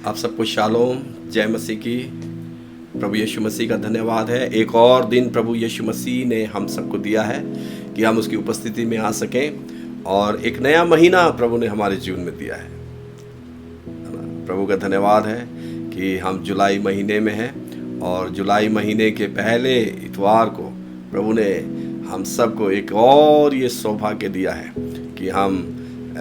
आप सबको शालोम, जय मसीह की। प्रभु यीशु मसीह का धन्यवाद है। एक और दिन प्रभु यीशु मसीह ने हम सबको दिया है कि हम उसकी उपस्थिति में आ सकें, और एक नया महीना प्रभु ने हमारे जीवन में दिया है। प्रभु का धन्यवाद है कि हम जुलाई महीने में हैं, और जुलाई महीने के पहले इतवार को प्रभु ने हम सबको एक और ये सौभाग्य दिया है कि हम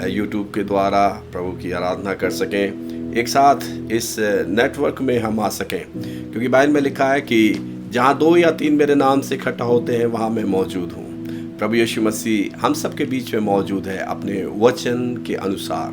यूट्यूब के द्वारा प्रभु की आराधना कर सकें, एक साथ इस नेटवर्क में हम आ सकें। क्योंकि बाइबल में लिखा है कि जहाँ 2 या 3 मेरे नाम से इकट्ठा होते हैं वहाँ मैं मौजूद हूँ। प्रभु यीशु मसीह हम सब के बीच में मौजूद है अपने वचन के अनुसार।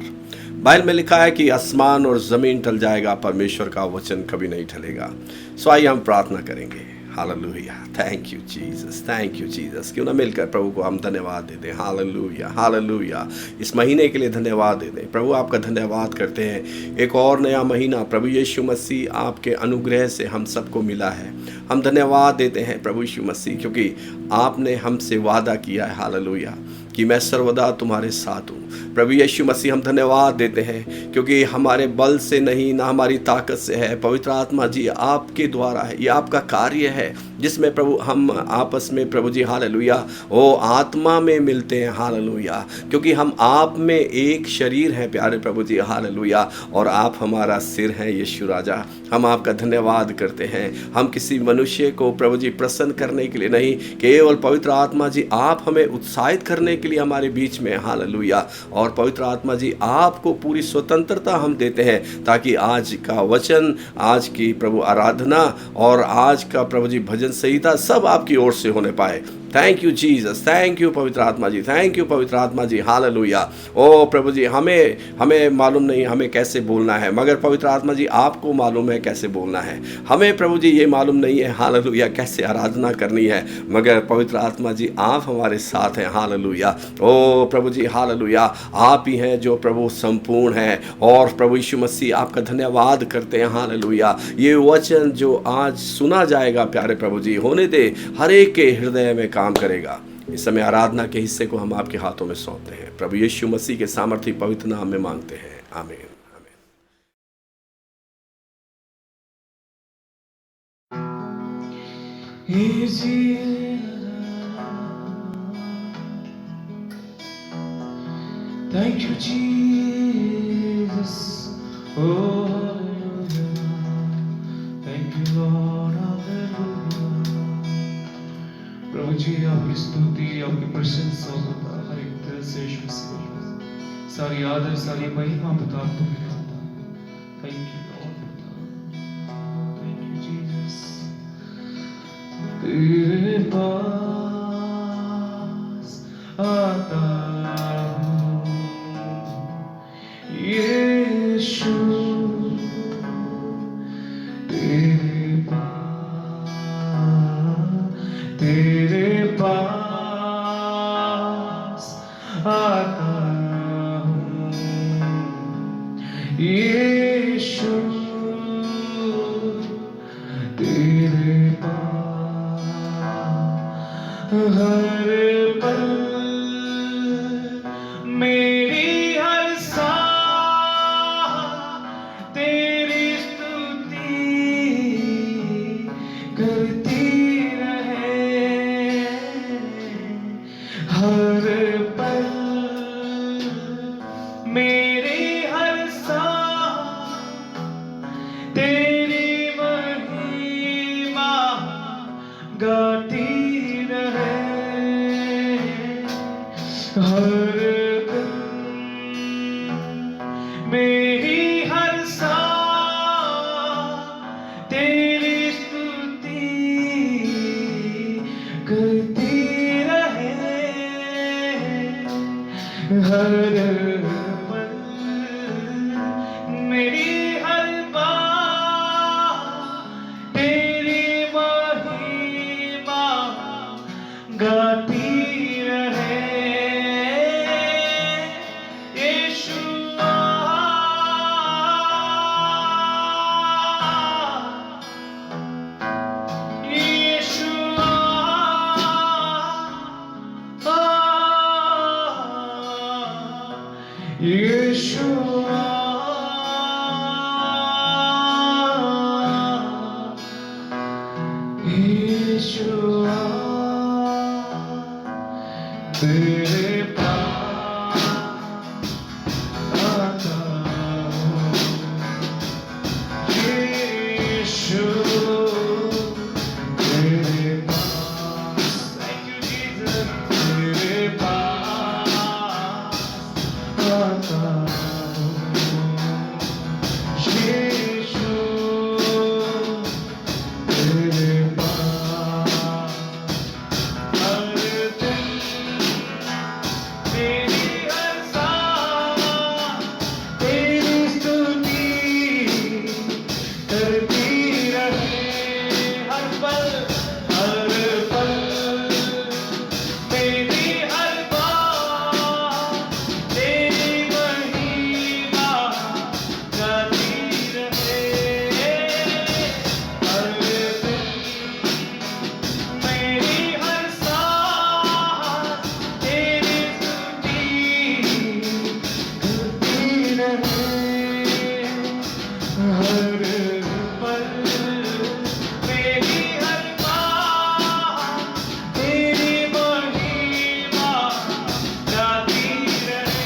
बाइबल में लिखा है कि आसमान और ज़मीन टल जाएगा, परमेश्वर का वचन कभी नहीं टलेगा। सो आइए हम प्रार्थना करेंगे। Hallelujah, thank you Jesus, thank you Jesus. क्यों ना मिलकर प्रभु को हम धन्यवाद दे दें। Hallelujah, hallelujah. इस महीने के लिए धन्यवाद दे दें। प्रभु आपका धन्यवाद करते हैं। एक और नया महीना प्रभु यीशु मसीह आपके अनुग्रह से हम सबको मिला है। हम धन्यवाद देते हैं प्रभु यीशु मसीह, क्योंकि आपने हमसे वादा किया है, हालेलुया, कि मैं सर्वदा तुम्हारे साथ हूँ। प्रभु यीशु मसीह हम धन्यवाद देते हैं, क्योंकि हमारे बल से नहीं, ना हमारी ताकत से है, पवित्र आत्मा जी आपके द्वारा है। ये आपका कार्य है जिसमें प्रभु हम आपस में प्रभु जी हालेलुया ओ आत्मा में मिलते हैं। हालेलुया, क्योंकि हम आप में एक शरीर हैं प्यारे प्रभु जी। हालेलुया, और आप हमारा सिर हैं यीशु राजा। हम आपका धन्यवाद करते हैं। हम किसी मनुष्य को प्रभु जी प्रसन्न करने के लिए नहीं, केवल पवित्र आत्मा जी आप हमें उत्साहित करने के लिए हमारे बीच में। हालेलुया, और पवित्र आत्मा जी आपको पूरी स्वतंत्रता हम देते हैं, ताकि आज का वचन, आज की प्रभु आराधना और आज का प्रभु जी भजन संहिता सब आपकी ओर से होने पाए। Thank you Jesus, thank you पवित्र आत्मा जी, थैंक यू पवित्र आत्मा जी। हालेलुया। ओ प्रभु जी, हमें मालूम नहीं हमें कैसे बोलना है, मगर पवित्र आत्मा जी आपको मालूम है कैसे बोलना है। हमें प्रभु जी ये मालूम नहीं है, हालेलुया, कैसे आराधना करनी है, मगर पवित्र आत्मा जी आप हमारे साथ हैं। हालेलुया। ओ प्रभु जी हालेलुया, आप ही हैं जो प्रभु संपूर्ण है, और प्रभु यीशु मसीह आपका धन्यवाद करते हैं। हालेलुया। ये वचन जो आज सुना जाएगा प्यारे प्रभु जी, होने दे हर एक के हृदय में काम करेगा। इस समय आराधना के हिस्से को हम आपके हाथों में सौंपते हैं, प्रभु यीशु मसीह के सामर्थी पवित्र नाम में मांगते हैं, आमीन। Thank you, Jesus. Oh, hallelujah. Thank you, Lord. Hallelujah. प्रभु जी आपकी स्तुति, आपकी प्रशंसा होता है हर एक दिल से यीशु मसीह। सारी आदर, सारी महिमा बता तुम्हें होता है। Thank you, Lord. Thank you, Jesus. तेरे पास आता हूँ यीशु, तेरे पास आता हूँ यीशु, तेरे पास हर पल मेरी हर सांस तेरी स्तुति करती रहे। हर पल मेरी हर सांस तेरी महिमा गाती रहे। हर दिन मेरी हर सांस तेरी स्तुति करती रहे। हर पल मेरी हर बात तेरी महिमा यीशुआ तेरे पास आता हूँ यीशु तेरे पास Thank you Jesus तेरे पास आता हूँ यीशु तेरे पास हर दिन तेरी हर सांस तेरी स्तुति करती रहे हर पल मेरी हर बात तेरी महिमा गाती रहे हर दिन मेरी हर सांस तेरी स्तुति करती रहे हर पल मेरी हर बात तेरी महिमा गाती रहे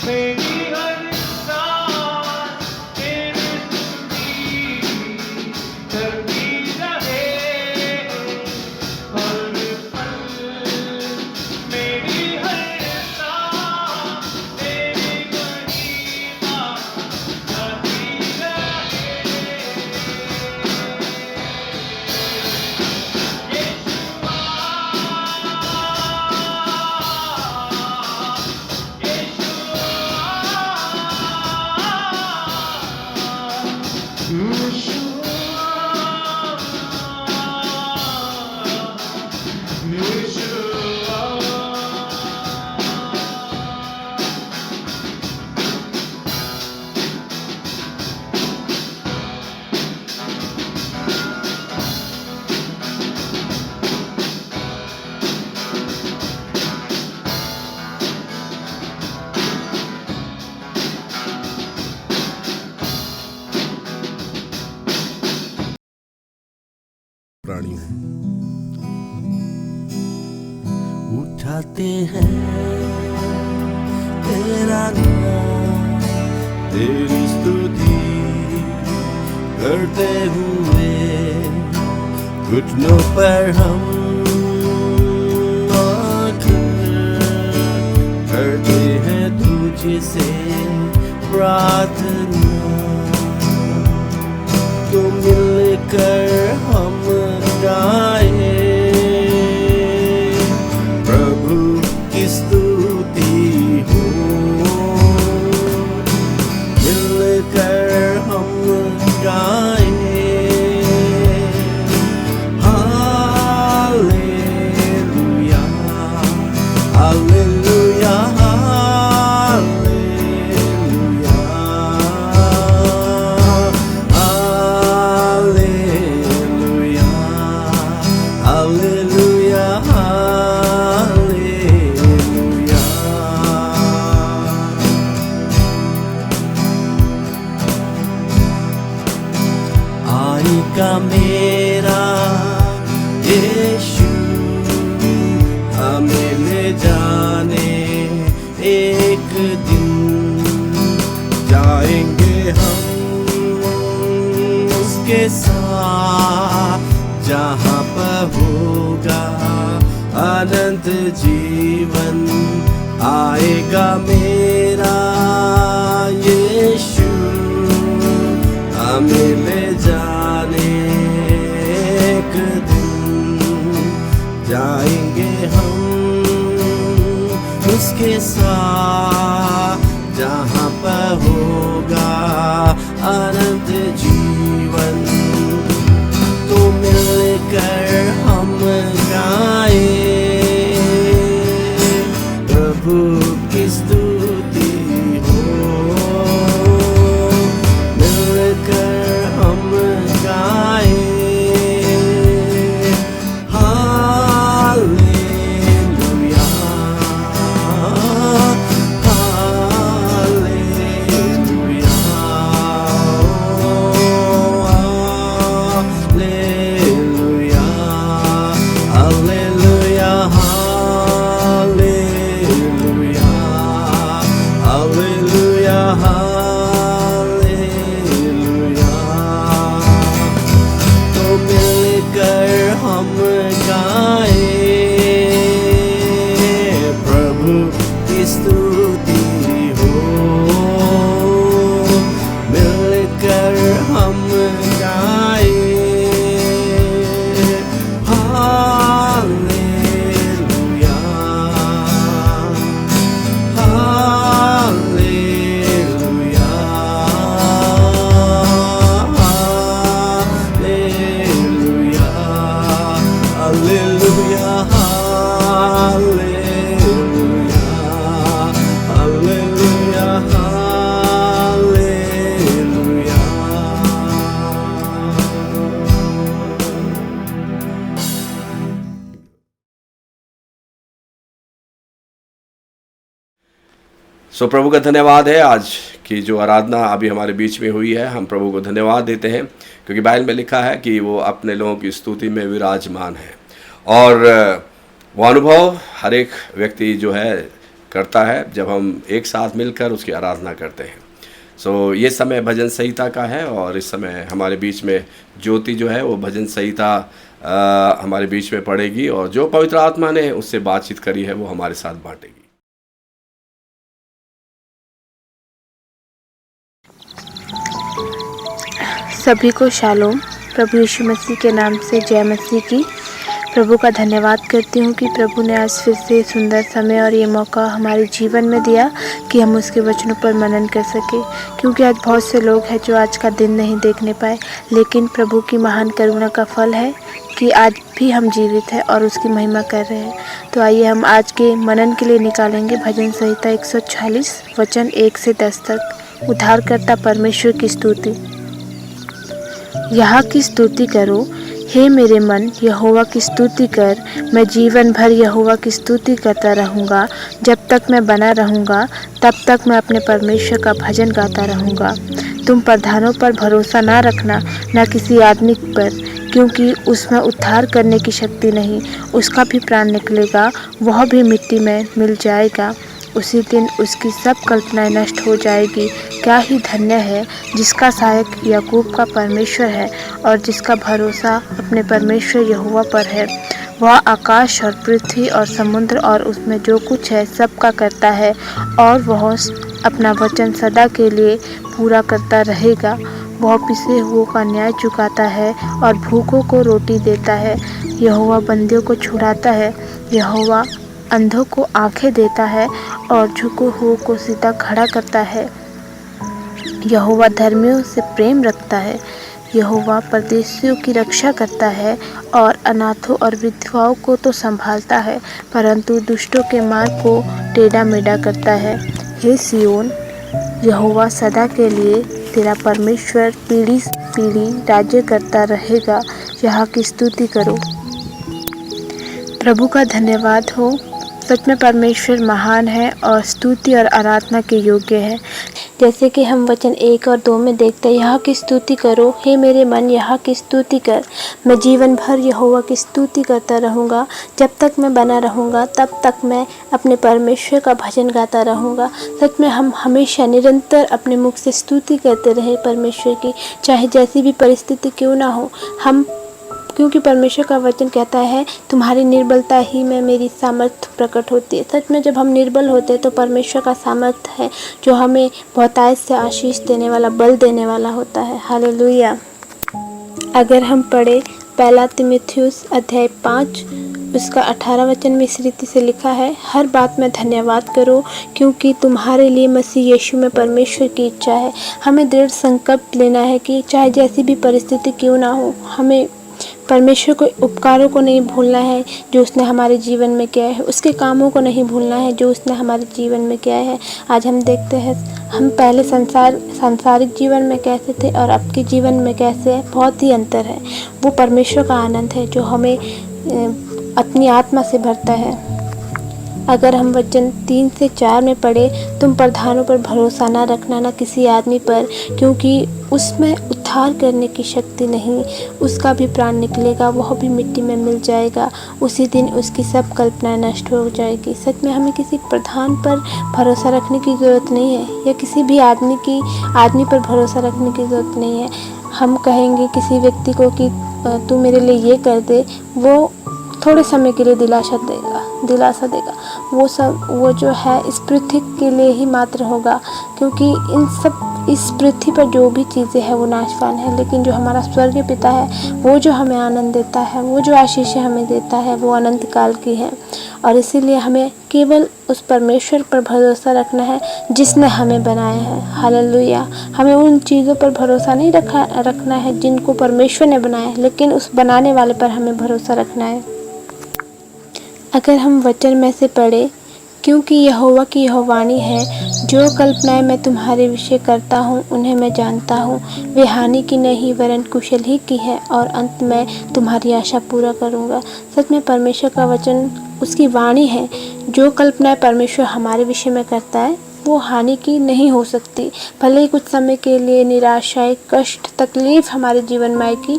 मेरी हर सांस तेरी स्तुति करती रहे हर पल मेरी हर सांस तेरी महिमा गाती प्राणी है। उठाते हैं तेरा नाम, तेरी स्तुति करते हुए घुटनों पर हम करते हैं तुझसे प्रार्थना। तो मिले मिलकर हम गाए प्रभु की स्तुति हो। मिलकर हम गाए हालेलुया हालेलुया आएगा मेरा यीशु हमें ले जाने एक दिन जाएंगे हम उसके साथ जहाँ पर होगा अनंत जीवन। आएगा मेरा यीशु हमें ले जाने एक दिन जाएंगे हम उसके साथ जहाँ पर होगा अनंत जीवन। तो मिलकर हम गाए प्रभु की स्तुति हो। मिलकर हम गाए hallelujah hallelujah hallelujah hallelujah hallelujah hallelujah. तो मिलकर हम गाए प्रभु की स्तुति हो। मिलकर हम गाए hallelujah hallelujah hallelujah hallelujah hallelujah hallelujah सो प्रभु का धन्यवाद है। आज की जो आराधना अभी हमारे बीच में हुई है, हम प्रभु को धन्यवाद देते हैं क्योंकि बाइबल में लिखा है कि वो अपने लोगों की स्तुति में विराजमान है और वो अनुभव हर एक व्यक्ति जो है करता है जब हम एक साथ मिलकर उसकी आराधना करते हैं। सो ये समय भजन संहिता का है और इस समय हमारे बीच में ज्योति जो है वो भजन संहिता हमारे बीच में पड़ेगी और जो पवित्र आत्मा ने उससे बातचीत करी है वो हमारे साथ बांटेगी। सभी को शालोम। प्रभु यीशु मसीह के नाम से जय मसीह की। प्रभु का धन्यवाद करती हूँ कि प्रभु ने आज फिर से सुंदर समय और ये मौका हमारे जीवन में दिया कि हम उसके वचनों पर मनन कर सके, क्योंकि आज बहुत से लोग हैं जो आज का दिन नहीं देखने पाए, लेकिन प्रभु की महान करुणा का फल है कि आज भी हम जीवित हैं और उसकी महिमा कर रहे हैं। तो आइए हम आज के मनन के लिए निकालेंगे भजन संहिता 146 वचन 1 से 10 तक। उद्धारकर्ता परमेश्वर की स्तुति। यहाँ की स्तुति करो हे मेरे मन, यहोवा की स्तुति कर। मैं जीवन भर यहोवा की स्तुति करता रहूँगा। जब तक मैं बना रहूँगा तब तक मैं अपने परमेश्वर का भजन गाता रहूँगा। तुम प्रधानों पर भरोसा ना रखना, ना किसी आदमी पर, क्योंकि उसमें उद्धार करने की शक्ति नहीं। उसका भी प्राण निकलेगा, वह भी मिट्टी में मिल जाएगा। उसी दिन उसकी सब कल्पनाएं नष्ट हो जाएगी। क्या ही धन्य है जिसका सहायक याकूब का परमेश्वर है और जिसका भरोसा अपने परमेश्वर यहोवा पर है। वह आकाश और पृथ्वी और समुद्र और उसमें जो कुछ है सब का करता है, और वह अपना वचन सदा के लिए पूरा करता रहेगा। वह पिसे हुओं का न्याय चुकाता है और भूखों को रोटी देता है। यहोवा बंदियों को छुड़ाता है। यहोवा अंधों को आंखें देता है और झुके हुओं को सीधा खड़ा करता है। यहोवा धर्मियों से प्रेम रखता है। यहोवा परदेशियों की रक्षा करता है और अनाथों और विधवाओं को तो संभालता है, परंतु दुष्टों के मार्ग को टेढ़ा मेढ़ा करता है। हे सिय्योन, यहोवा सदा के लिए तेरा परमेश्वर पीढ़ी पीढ़ी राज्य करता रहेगा। यहाँ की स्तुति करो। प्रभु का धन्यवाद हो। सच में परमेश्वर महान है और स्तुति और आराधना के योग्य है। जैसे कि हम वचन 1 और 2 में देखते हैं, यहाँ की स्तुति करो हे मेरे मन, यहाँ की स्तुति कर। मैं जीवन भर यहोवा की स्तुति करता रहूँगा। जब तक मैं बना रहूँगा तब तक मैं अपने परमेश्वर का भजन गाता रहूँगा। सच में हम हमेशा निरंतर अपने मुख से स्तुति करते रहे परमेश्वर की, चाहे जैसी भी परिस्थिति क्यों ना हो। क्योंकि परमेश्वर का वचन कहता है, तुम्हारी निर्बलता ही में मेरी सामर्थ प्रकट होती है। सच में जब हम निर्बल होते हैं तो परमेश्वर का सामर्थ है जो हमें बहुतायत से आशीष देने वाला, बल देने वाला होता है। हालेलुया। अगर हम पढ़े 1 तीमुथियुस अध्याय 5 उसका 18 वचन में इस रीति से लिखा है, हर बात में धन्यवाद करो क्योंकि तुम्हारे लिए मसीह यीशु में परमेश्वर की इच्छा है। हमें दृढ़ संकल्प लेना है कि चाहे जैसी भी परिस्थिति क्यों ना हो, हमें परमेश्वर के उपकारों को नहीं भूलना है जो उसने हमारे जीवन में किया है, उसके कामों को नहीं भूलना है जो उसने हमारे जीवन में किया है। आज हम देखते हैं हम पहले सांसारिक जीवन में कैसे थे और अब के जीवन में कैसे है, बहुत ही अंतर है। वो परमेश्वर का आनंद है जो हमें अपनी आत्मा से भरता है। अगर हम वचन 3 से 4 में पढ़े, तुम प्रधानों पर भरोसा न रखना, न किसी आदमी पर, क्योंकि उसमें उद्धार करने की शक्ति नहीं। उसका भी प्राण निकलेगा, वह भी मिट्टी में मिल जाएगा। उसी दिन उसकी सब कल्पनाएं नष्ट हो जाएगी। सच में हमें किसी प्रधान पर भरोसा रखने की ज़रूरत नहीं है या किसी भी आदमी पर भरोसा रखने की ज़रूरत नहीं है। हम कहेंगे किसी व्यक्ति को कि तू मेरे लिए ये कर दे, वो थोड़े समय के लिए दिलासा देगा। वो जो है इस पृथ्वी के लिए ही मात्र होगा, क्योंकि इस पृथ्वी पर जो भी चीज़ें हैं वो नाशवान है, लेकिन जो हमारा स्वर्गीय पिता है, वो जो हमें आनंद देता है, वो जो आशीषें हमें देता है, वो अनंत काल की है। और इसीलिए हमें केवल उस परमेश्वर पर भरोसा रखना है जिसने हमें बनाया है। हालेलुया। हमें उन चीज़ों पर भरोसा नहीं रखना है जिनको परमेश्वर ने बनाया है, लेकिन उस बनाने वाले पर हमें भरोसा रखना है। अगर हम वचन में से पढ़े, क्योंकि यहोवा की यह वाणी है, जो कल्पनाएं मैं तुम्हारे विषय करता हूँ उन्हें मैं जानता हूँ। वे हानि की नहीं वरन कुशल ही की है, और अंत में तुम्हारी आशा पूरा करूँगा। सच में परमेश्वर का वचन उसकी वाणी है। जो कल्पनाएं परमेश्वर हमारे विषय में करता है वो हानि की नहीं हो सकती। भले ही कुछ समय के लिए निराशाएं, कष्ट, तकलीफ हमारे जीवन में आएगी,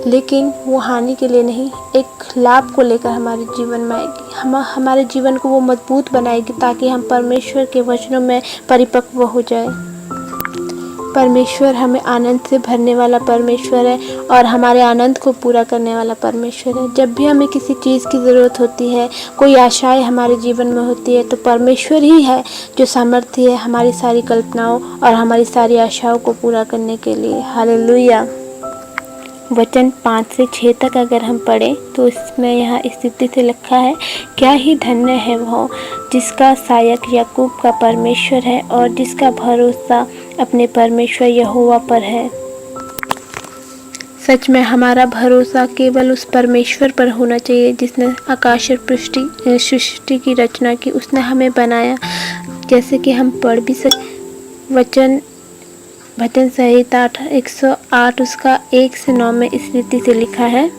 लेकिन वो हानि के लिए नहीं, एक लाभ को लेकर हमारे जीवन में आएगी। हमारे जीवन को वो मजबूत बनाएगी ताकि हम परमेश्वर के वचनों में परिपक्व हो जाए। परमेश्वर हमें आनंद से भरने वाला परमेश्वर है और हमारे आनंद को पूरा करने वाला परमेश्वर है। जब भी हमें किसी चीज़ की ज़रूरत होती है, कोई आशाएं हमारे जीवन में होती है, तो परमेश्वर ही है जो सामर्थ्य है हमारी सारी कल्पनाओं और हमारी सारी आशाओं को पूरा करने के लिए। हालेलुया। वचन 5 से 6 तक अगर हम पढ़ें तो इसमें यहाँ स्थिति से लिखा है, क्या ही धन्य है वह जिसका सहायक याकूब का परमेश्वर है और जिसका भरोसा अपने परमेश्वर यहोवा पर है। सच में हमारा भरोसा केवल उस परमेश्वर पर होना चाहिए जिसने आकाश और सृष्टि की रचना की, उसने हमें बनाया। जैसे कि हम पढ़ भी भजन संहिता 108 उसका 1 से 9 में इस रीति से लिखा है,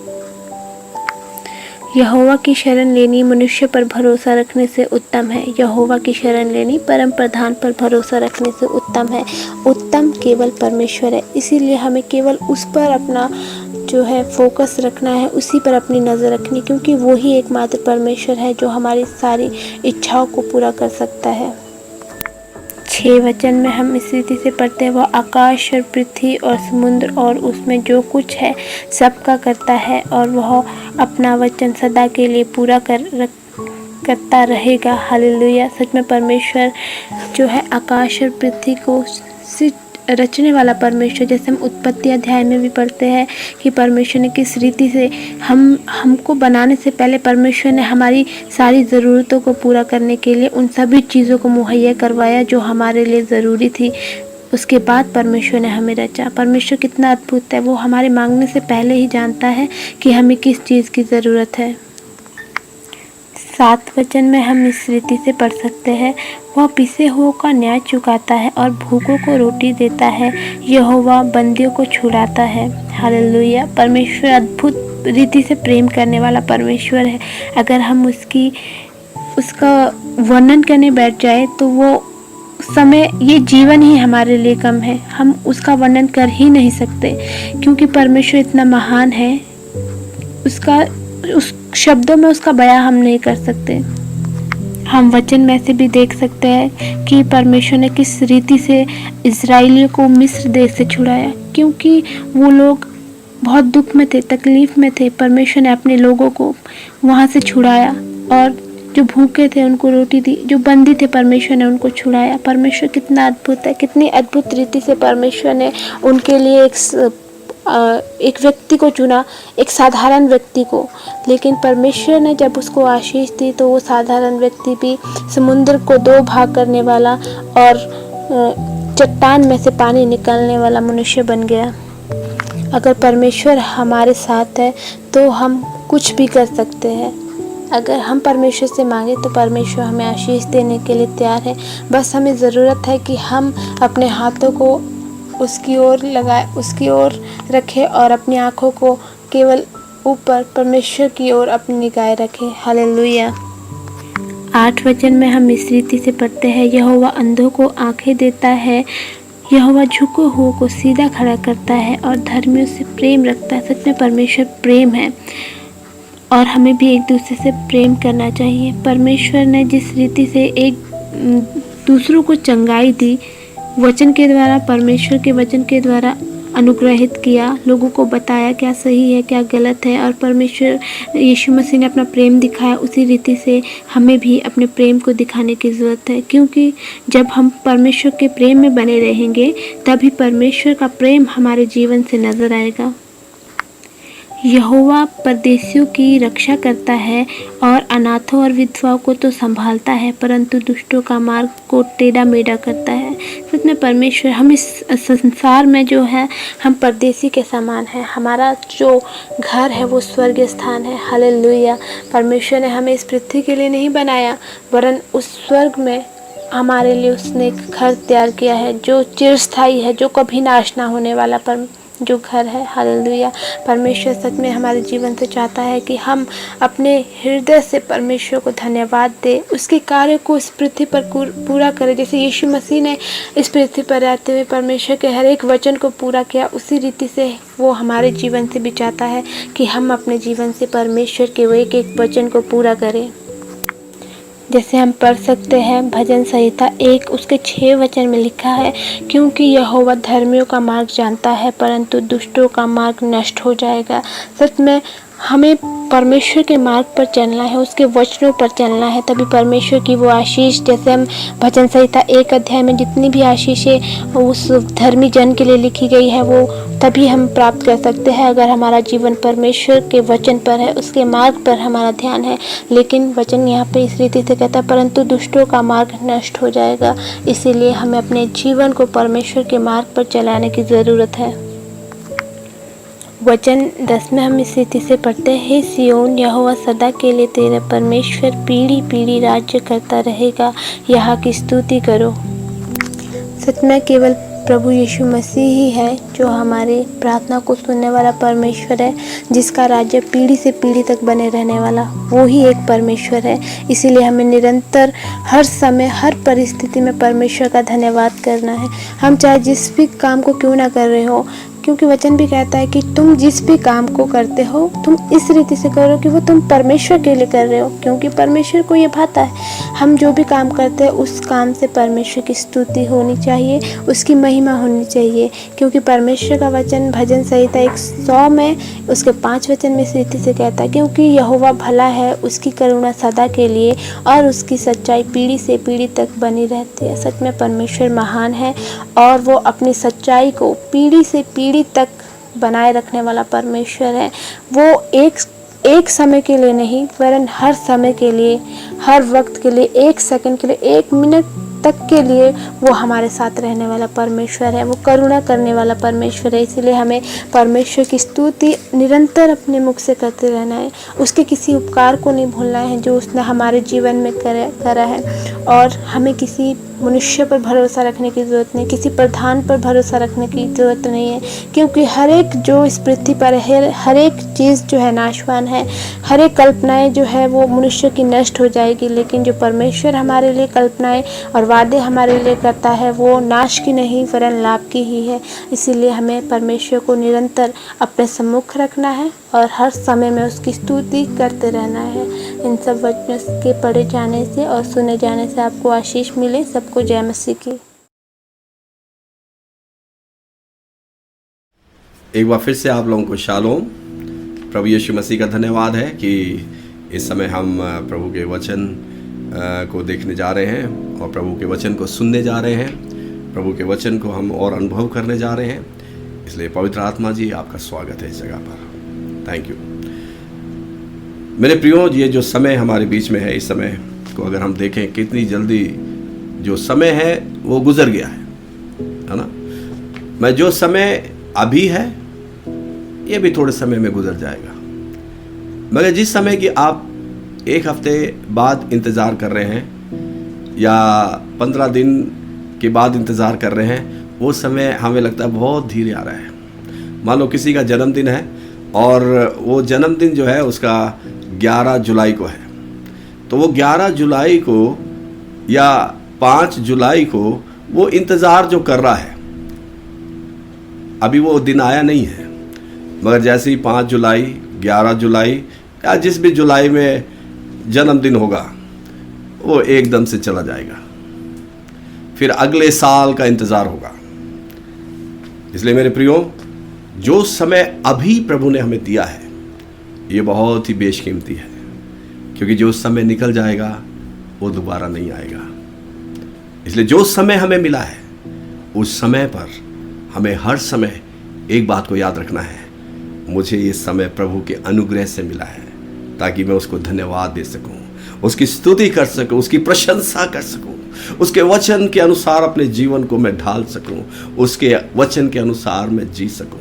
यहोवा की शरण लेनी मनुष्य पर भरोसा रखने से उत्तम है। यहोवा की शरण लेनी परम प्रधान पर भरोसा रखने से उत्तम है। उत्तम केवल परमेश्वर है, इसीलिए हमें केवल उस पर अपना जो है फोकस रखना है, उसी पर अपनी नज़र रखनी, क्योंकि वो ही एकमात्र परमेश्वर है जो हमारी सारी इच्छाओं को पूरा कर सकता है। 6 वचन में हम इस रीति से पढ़ते हैं, वह आकाश और पृथ्वी और समुद्र और उसमें जो कुछ है सबका करता है और वह अपना वचन सदा के लिए पूरा करता रहेगा। हालेलुया। सच में परमेश्वर जो है आकाश और पृथ्वी को रचने वाला परमेश्वर। जैसे हम उत्पत्ति अध्याय में भी पढ़ते हैं कि परमेश्वर ने किस रीति से हमको बनाने से पहले परमेश्वर ने हमारी सारी ज़रूरतों को पूरा करने के लिए उन सभी चीज़ों को मुहैया करवाया जो हमारे लिए ज़रूरी थी। उसके बाद परमेश्वर ने हमें रचा। परमेश्वर कितना अद्भुत है, वो हमारे मांगने से पहले ही जानता है कि हमें किस चीज़ की ज़रूरत है। 7 वचन में हम इस रीति से पढ़ सकते हैं, वह पिसे हुओं का न्याय चुकाता है और भूखों को रोटी देता है, यहोवा बंदियों को छुड़ाता है। हालेलुया। परमेश्वर अद्भुत रीति से प्रेम करने वाला परमेश्वर है। अगर हम उसका वर्णन करने बैठ जाए तो वो समय, ये जीवन ही हमारे लिए कम है, हम उसका वर्णन कर ही नहीं सकते, क्योंकि परमेश्वर इतना महान है, उस शब्दों में उसका बयां हम नहीं कर सकते। हम वचन में से भी देख सकते हैं कि परमेश्वर ने किस रीति से इज़राइलियों को मिस्र देश से छुड़ाया, क्योंकि वो लोग बहुत दुख में थे, तकलीफ में थे। परमेश्वर ने अपने लोगों को वहाँ से छुड़ाया और जो भूखे थे उनको रोटी दी, जो बंदी थे परमेश्वर ने उनको छुड़ाया। परमेश्वर कितना अद्भुत है, कितनी अद्भुत रीति से परमेश्वर ने उनके लिए एक व्यक्ति को चुना, एक साधारण व्यक्ति को। लेकिन परमेश्वर ने जब उसको आशीष दी तो वो साधारण व्यक्ति भी समुद्र को 2 भाग करने वाला और चट्टान में से पानी निकालने वाला मनुष्य बन गया। अगर परमेश्वर हमारे साथ है तो हम कुछ भी कर सकते हैं। अगर हम परमेश्वर से मांगे तो परमेश्वर हमें आशीष देने के लिए तैयार है। बस हमें ज़रूरत है कि हम अपने हाथों को उसकी ओर लगाए, उसकी ओर रखें और अपनी आँखों को केवल ऊपर परमेश्वर की ओर अपनी निगाहें रखें। हालेलुया। 8 वचन में हम इस रीति से पढ़ते हैं, यहोवा अंधों को आँखें देता है, यहोवा झुके हुओं को सीधा खड़ा करता है और धर्मियों से प्रेम रखता है। सच में परमेश्वर प्रेम है और हमें भी एक दूसरे से प्रेम करना चाहिए। परमेश्वर ने जिस रीति से एक दूसरों को चंगाई दी, वचन के द्वारा, परमेश्वर के वचन के द्वारा अनुग्रहित किया, लोगों को बताया क्या सही है क्या गलत है, और परमेश्वर यीशु मसीह ने अपना प्रेम दिखाया, उसी रीति से हमें भी अपने प्रेम को दिखाने की ज़रूरत है। क्योंकि जब हम परमेश्वर के प्रेम में बने रहेंगे तभी परमेश्वर का प्रेम हमारे जीवन से नज़र आएगा। यहोवा परदेशियों की रक्षा करता है और अनाथों और विधवाओं को तो संभालता है, परंतु दुष्टों का मार्ग को टेढ़ा मेढ़ा करता है। सच में परमेश्वर, हम इस संसार में जो है हम परदेशी के समान हैं। हमारा जो घर है वो स्वर्गीय स्थान है। हालेलुया। परमेश्वर ने हमें इस पृथ्वी के लिए नहीं बनाया, वरन उस स्वर्ग में हमारे लिए उसने एक घर तैयार किया है जो चिरस्थायी है, जो कभी नाश ना होने वाला जो घर है। हालेलुया। परमेश्वर सच में हमारे जीवन से चाहता है कि हम अपने हृदय से परमेश्वर को धन्यवाद दें, उसके कार्य को इस पृथ्वी पर पूरा करें। जैसे यीशु मसीह ने इस पृथ्वी पर रहते हुए परमेश्वर के हर एक वचन को पूरा किया, उसी रीति से वो हमारे जीवन से भी चाहता है कि हम अपने जीवन से परमेश्वर के वो एक एक वचन को पूरा करें। जैसे हम पढ़ सकते हैं भजन संहिता 1 उसके 6 वचन में लिखा है, क्योंकि यहोवा धर्मियों का मार्ग जानता है परंतु दुष्टों का मार्ग नष्ट हो जाएगा। सच में हमें परमेश्वर के मार्ग पर चलना है, उसके वचनों पर चलना है, तभी परमेश्वर की वो आशीष, जैसे हम भजन संहिता 1 अध्याय में जितनी भी आशीषें उस धर्मी जन के लिए लिखी गई है वो तभी हम प्राप्त कर सकते हैं अगर हमारा जीवन परमेश्वर के वचन पर है, उसके मार्ग पर हमारा ध्यान है। लेकिन वचन यहाँ पे इस रीति से कहता है, परंतु दुष्टों का मार्ग नष्ट हो जाएगा। इसीलिए हमें अपने जीवन को परमेश्वर के मार्ग पर चलाने की ज़रूरत है। वचन 10 में हम इस रीति से पढ़ते हैं, हे सियोन, यहोवा सदा के लिए तेरा परमेश्वर पीढ़ी पीढ़ी राज्य करता रहेगा, यहाँ की स्तुति करो। सच में केवल प्रभु यीशु मसीह ही है जो हमारी प्रार्थना को सुनने वाला परमेश्वर है, जिसका राज्य पीढ़ी से पीढ़ी तक बने रहने वाला वो ही एक परमेश्वर है। इसीलिए हमें निरंतर हर समय हर परिस्थिति में परमेश्वर का धन्यवाद करना है। हम चाहे जिस भी काम को क्यों ना कर रहे हो, क्योंकि वचन भी कहता है कि तुम जिस भी काम को करते हो तुम इस रीति से करो कि वो तुम परमेश्वर के लिए कर रहे हो, क्योंकि परमेश्वर को ये भाता है। हम जो भी काम करते हैं उस काम से परमेश्वर की स्तुति होनी चाहिए, उसकी महिमा होनी चाहिए, क्योंकि परमेश्वर का वचन भजन संहिता 100 में उसके 5 वचन में इस रीति से कहता है, क्योंकि यहोवा भला है, उसकी करुणा सदा के लिए और उसकी सच्चाई पीढ़ी से पीढ़ी तक बनी रहती है। सच में परमेश्वर महान है और वो अपनी सच्चाई को पीढ़ी से पीढ़ी तक बनाए रखने वाला परमेश्वर है। वो एक समय के लिए नहीं वरन हर समय के लिए, हर वक्त के लिए, 1 सेकंड के लिए, 1 मिनट तक के लिए वो हमारे साथ रहने वाला परमेश्वर है। वो करुणा करने वाला परमेश्वर है। इसीलिए हमें परमेश्वर की स्तुति निरंतर अपने मुख से करते रहना है। उसके किसी उपकार को नहीं भूलना है जो उसने हमारे जीवन में करा है। और हमें किसी मनुष्य पर भरोसा रखने की ज़रूरत नहीं, किसी प्रधान पर भरोसा रखने की ज़रूरत नहीं है, क्योंकि हर एक जो इस पृथ्वी पर है, हर एक चीज़ जो है नाशवान है। हर एक कल्पनाएं जो है वो मनुष्य की नष्ट हो जाएगी, लेकिन जो परमेश्वर हमारे लिए कल्पनाएं और वादे हमारे लिए करता है वो नाश की नहीं वरन लाभ की ही है। इसीलिए हमें परमेश्वर को निरंतर अपने सम्मुख रखना है और हर समय में उसकी स्तुति करते रहना है। इन सब वचनों के पढ़े जाने से और सुने जाने से आपको आशीष मिले। सबको जय मसीह की। एक बार फिर से आप लोगों को शालोम। प्रभु यीशु मसीह का धन्यवाद है कि इस समय हम प्रभु के वचन को देखने जा रहे हैं और प्रभु के वचन को सुनने जा रहे हैं। प्रभु के वचन को हम और अनुभव करने जा रहे हैं। इसलिए पवित्र आत्मा जी आपका स्वागत है इस जगह पर। Thank you. मेरे प्रियो, ये जो समय हमारे बीच में है, इस समय को अगर हम देखें कितनी जल्दी जो समय है वो गुजर गया है ना। मैं जो समय अभी है ये भी थोड़े समय में गुजर जाएगा, मगर जिस समय की आप 1 हफ्ते बाद इंतज़ार कर रहे हैं या 15 दिन के बाद इंतज़ार कर रहे हैं, वो समय हमें लगता है बहुत धीरे आ रहा है। मान लो किसी का जन्मदिन है और वो जन्मदिन जो है उसका 11 जुलाई को है, तो वो 11 जुलाई को या 5 जुलाई को वो इंतज़ार जो कर रहा है, अभी वो दिन आया नहीं है, मगर जैसे ही 5 जुलाई, 11 जुलाई या जिस भी जुलाई में जन्मदिन होगा वो एकदम से चला जाएगा। फिर अगले साल का इंतज़ार होगा। इसलिए मेरे प्रियो, जो समय अभी प्रभु ने हमें दिया है ये बहुत ही बेशकीमती है, क्योंकि जो समय निकल जाएगा वो दोबारा नहीं आएगा। इसलिए जो समय हमें मिला है उस समय पर हमें हर समय एक बात को याद रखना है, मुझे ये समय प्रभु के अनुग्रह से मिला है, ताकि मैं उसको धन्यवाद दे सकूं, उसकी स्तुति कर सकूं, उसकी प्रशंसा कर सकूं, उसके वचन के अनुसार अपने जीवन को मैं ढाल सकूं, उसके वचन के अनुसार मैं जी सकूं।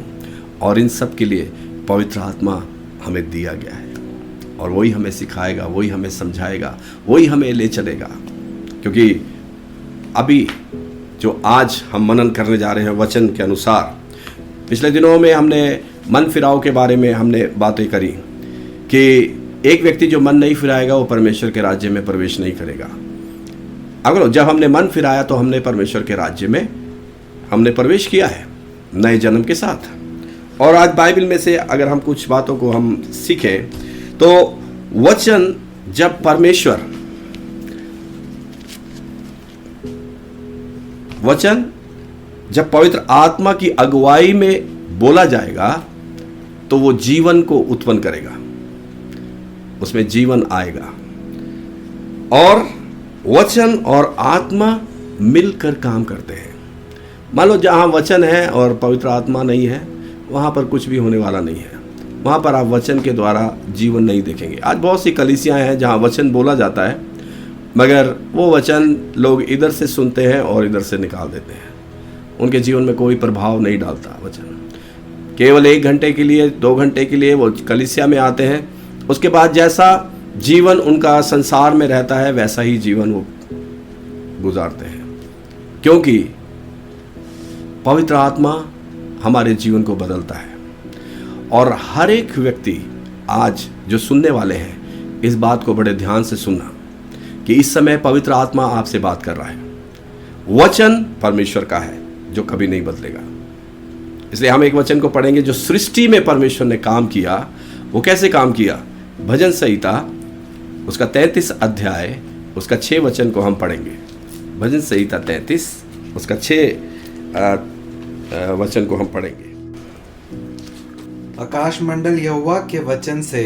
और इन सब के लिए पवित्र आत्मा हमें दिया गया है और वही हमें सिखाएगा, वही हमें समझाएगा, वही हमें ले चलेगा। क्योंकि अभी जो आज हम मनन करने जा रहे हैं वचन के अनुसार, पिछले दिनों में हमने मन फिराव के बारे में हमने बातें करी कि एक व्यक्ति जो मन नहीं फिराएगा वो परमेश्वर के राज्य में प्रवेश नहीं करेगा। अगर जब हमने मन फिराया तो हमने परमेश्वर के राज्य में हमने प्रवेश किया है नए जन्म के साथ। और आज बाइबल में से अगर हम कुछ बातों को हम सीखें तो वचन जब परमेश्वर वचन जब पवित्र आत्मा की अगुवाई में बोला जाएगा तो वो जीवन को उत्पन्न करेगा, उसमें जीवन आएगा। और वचन और आत्मा मिलकर काम करते हैं। मान लो जहाँ वचन है और पवित्र आत्मा नहीं है, वहाँ पर कुछ भी होने वाला नहीं है। वहाँ पर आप वचन के द्वारा जीवन नहीं देखेंगे। आज बहुत सी कलीसियाँ हैं जहाँ वचन बोला जाता है, मगर वो वचन लोग इधर से सुनते हैं और इधर से निकाल देते हैं। उनके जीवन में कोई प्रभाव नहीं डालता वचन। केवल 1 घंटे के लिए, 2 घंटे के लिए वो कलीसिया में आते हैं, उसके बाद जैसा जीवन उनका संसार में रहता है वैसा ही जीवन वो गुजारते हैं। क्योंकि पवित्र आत्मा हमारे जीवन को बदलता है। और हर एक व्यक्ति आज जो सुनने वाले हैं, इस बात को बड़े ध्यान से सुनना कि इस समय पवित्र आत्मा आपसे बात कर रहा है। वचन परमेश्वर का है जो कभी नहीं बदलेगा। इसलिए हम एक वचन को पढ़ेंगे जो सृष्टि में परमेश्वर ने काम किया, वो कैसे काम किया। भजन संहिता उसका 33 अध्याय उसका 6 वचन को हम पढ़ेंगे। भजन संहिता 33 उसका 6 वचन को हम पढ़ेंगे। आकाश मंडल यहोवा के वचन से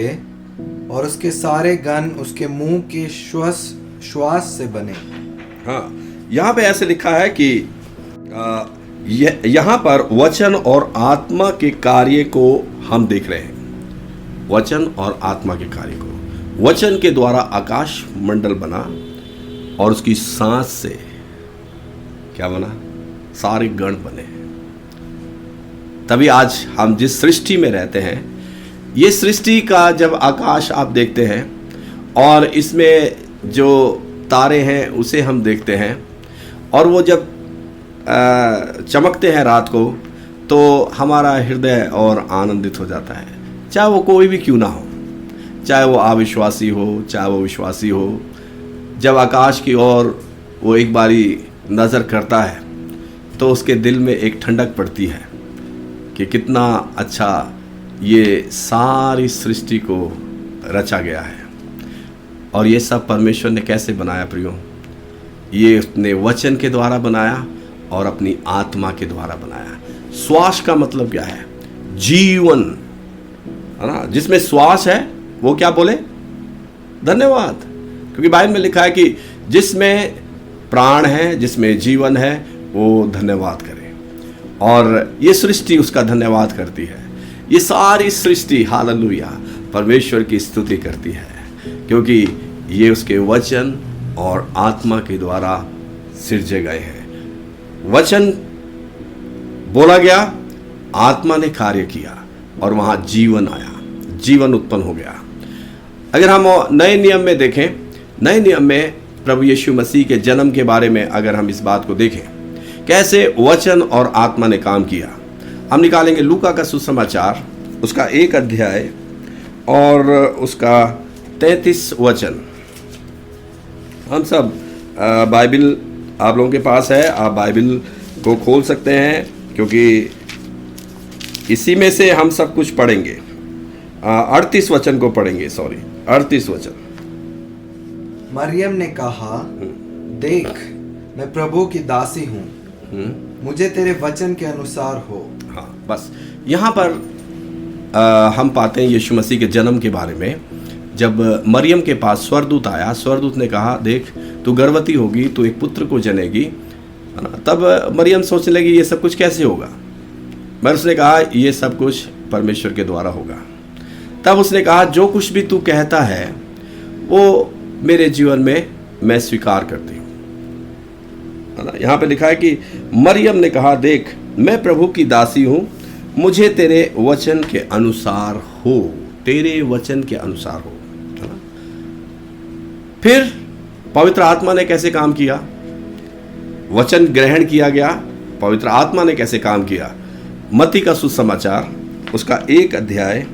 और उसके सारे गण उसके मुंह की श्वास से बने। हाँ, यहाँ पे ऐसे लिखा है कि यहाँ पर वचन और आत्मा के कार्य को हम देख रहे हैं। वचन और आत्मा के कार्य को, वचन के द्वारा आकाश मंडल बना और उसकी सांस से क्या बना, सारे गण बने। तभी आज हम जिस सृष्टि में रहते हैं, ये सृष्टि का जब आकाश आप देखते हैं और इसमें जो तारे हैं उसे हम देखते हैं, और वो जब चमकते हैं रात को, तो हमारा हृदय और आनंदित हो जाता है। चाहे वो कोई भी क्यों ना हो, चाहे वो अविश्वासी हो, चाहे वो विश्वासी हो, जब आकाश की ओर वो एक बारी नज़र करता है तो उसके दिल में एक ठंडक पड़ती है कि कितना अच्छा ये सारी सृष्टि को रचा गया है। और ये सब परमेश्वर ने कैसे बनाया प्रियो? ये उसने वचन के द्वारा बनाया और अपनी आत्मा के द्वारा बनाया। श्वास का मतलब क्या है? जीवन, है ना। जिसमें श्वास है वो क्या बोले? धन्यवाद। क्योंकि बाइबल में लिखा है कि जिसमें प्राण है, जिसमें जीवन है, वो धन्यवाद करे। और ये सृष्टि उसका धन्यवाद करती है। ये सारी सृष्टि हालेलुया परमेश्वर की स्तुति करती है, क्योंकि ये उसके वचन और आत्मा के द्वारा सिरजे गए हैं। वचन बोला गया, आत्मा ने कार्य किया और वहाँ जीवन आया, जीवन उत्पन्न हो गया। अगर हम नए नियम में देखें, नए नियम में प्रभु यीशु मसीह के जन्म के बारे में अगर हम इस बात को देखें, कैसे वचन और आत्मा ने काम किया, हम निकालेंगे लूका का सुसमाचार उसका 1 अध्याय और उसका 33 वचन। हम सब बाइबल आप लोगों के पास है, आप बाइबल को खोल सकते हैं, क्योंकि इसी में से हम सब कुछ पढ़ेंगे। 38 वचन को पढ़ेंगे, 38 वचन। मरियम ने कहा, देख मैं प्रभु की दासी हूँ, मुझे तेरे वचन के अनुसार हो। हाँ, बस यहाँ पर हम पाते हैं यीशु मसीह के जन्म के बारे में। जब मरियम के पास स्वर्गदूत आया, स्वर्गदूत ने कहा, देख तू गर्भवती होगी, तू एक पुत्र को जनेगी, है ना। तब मरियम सोचने लगी ये सब कुछ कैसे होगा, मगर उसने कहा ये सब कुछ परमेश्वर के द्वारा होगा। तब उसने कहा जो कुछ भी तू कहता है वो मेरे जीवन में मैं स्वीकार करती हूँ, है ना। यहाँ पे लिखा है कि मरियम ने कहा, देख मैं प्रभु की दासी हूँ, मुझे तेरे वचन के अनुसार हो, तेरे वचन के अनुसार हो, है ना। फिर पवित्र आत्मा ने कैसे काम किया? वचन ग्रहण किया गया, पवित्र आत्मा ने कैसे काम किया? मत्ती का सुसमाचार उसका 1 अध्याय